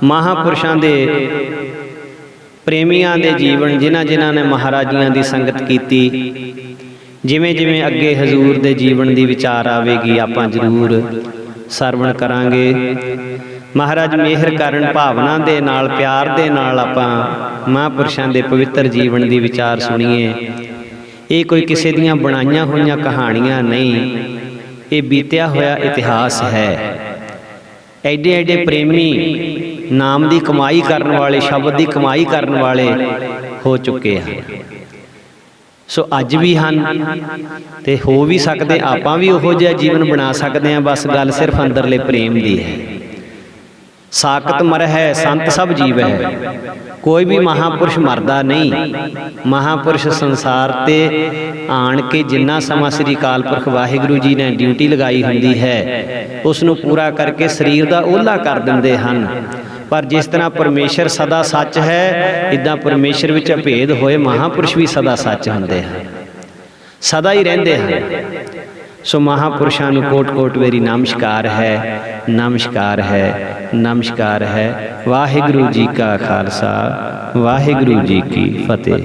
Speaker 1: ਮਹਾਂਪੁਰਸ਼ਾਂ ਦੇ ਪ੍ਰੇਮੀਆਂ ਦੇ ਜੀਵਨ, ਜਿਨ੍ਹਾਂ ਨੇ ਮਹਾਰਾਜੀਆਂ ਦੀ ਸੰਗਤ ਕੀਤੀ, ਜਿਵੇਂ ਜਿਵੇਂ ਅੱਗੇ ਹਜ਼ੂਰ ਦੇ ਜੀਵਨ ਦੀ ਵਿਚਾਰ ਆਵੇਗੀ ਆਪਾਂ ਜ਼ਰੂਰ ਸਰਵਣ ਕਰਾਂਗੇ। ਮਹਾਰਾਜ ਮਿਹਰ ਕਰਨ, ਭਾਵਨਾ ਦੇ ਨਾਲ, ਪਿਆਰ ਦੇ ਨਾਲ ਆਪਾਂ ਮਹਾਂਪੁਰਸ਼ਾਂ ਦੇ ਪਵਿੱਤਰ ਜੀਵਨ ਦੀ ਵਿਚਾਰ ਸੁਣੀਏ। ਇਹ ਕੋਈ ਕਿਸੇ ਦੀਆਂ ਬਣਾਈਆਂ ਹੋਈਆਂ ਕਹਾਣੀਆਂ ਨਹੀਂ, ਇਹ ਬੀਤਿਆ ਹੋਇਆ ਇਤਿਹਾਸ ਹੈ। ਐਡੇ ਐਡੇ ਪ੍ਰੇਮੀ ਨਾਮ ਦੀ ਕਮਾਈ ਕਰਨ ਵਾਲੇ, ਸ਼ਬਦ ਦੀ ਕਮਾਈ ਕਰਨ ਵਾਲੇ ਹੋ ਚੁੱਕੇ ਹਨ। ਸੋ ਅੱਜ ਵੀ ਹਨ ਤੇ ਹੋ ਵੀ ਸਕਦੇ, ਆਪਾਂ ਵੀ ਉਹੋ ਜਿਹਾ ਜੀਵਨ ਬਣਾ ਸਕਦੇ ਹਾਂ। ਬਸ ਗੱਲ ਸਿਰਫ ਅੰਦਰਲੇ ਪ੍ਰੇਮ ਦੀ ਹੈ। ਸਾਕਤ ਮਰਹਿ ਸੰਤ ਸਭ ਜੀਵ ਹੈ, ਕੋਈ ਵੀ ਮਹਾਂਪੁਰਸ਼ ਮਰਦਾ ਨਹੀਂ। ਮਹਾਂਪੁਰਸ਼ ਸੰਸਾਰ ਤੇ ਆਣ ਕੇ ਜਿੰਨਾ ਸਮਾਂ ਸ੍ਰੀ ਅਕਾਲ ਪੁਰਖ ਵਾਹਿਗੁਰੂ ਜੀ ਨੇ ਡਿਊਟੀ ਲਗਾਈ ਹੁੰਦੀ ਹੈ, ਉਸ ਨੂੰ ਪੂਰਾ ਕਰਕੇ ਸਰੀਰ ਦਾ ਓਹਲਾ ਕਰ ਦਿੰਦੇ ਹਨ। ਪਰ ਜਿਸ ਤਰ੍ਹਾਂ ਪਰਮੇਸ਼ਰ ਸਦਾ ਸੱਚ ਹੈ, ਇੱਦਾਂ ਪਰਮੇਸ਼ਰ ਵਿੱਚ ਅਭੇਦ ਹੋਏ ਮਹਾਂਪੁਰਸ਼ ਵੀ ਸਦਾ ਸੱਚ ਹੁੰਦੇ ਹਨ, ਸਦਾ ਹੀ ਰਹਿੰਦੇ ਹਨ। ਸੋ ਮਹਾਂਪੁਰਸ਼ਾਂ ਨੂੰ ਕੋਟ-ਕੋਟ ਵੇਰੀ ਨਮਸਕਾਰ ਹੈ, ਨਮਸਕਾਰ ਹੈ, ਨਮਸਕਾਰ ਹੈ। ਵਾਹਿਗੁਰੂ ਜੀ ਕਾ ਖਾਲਸਾ, ਵਾਹਿਗੁਰੂ ਜੀ ਕੀ ਫਤਿਹ।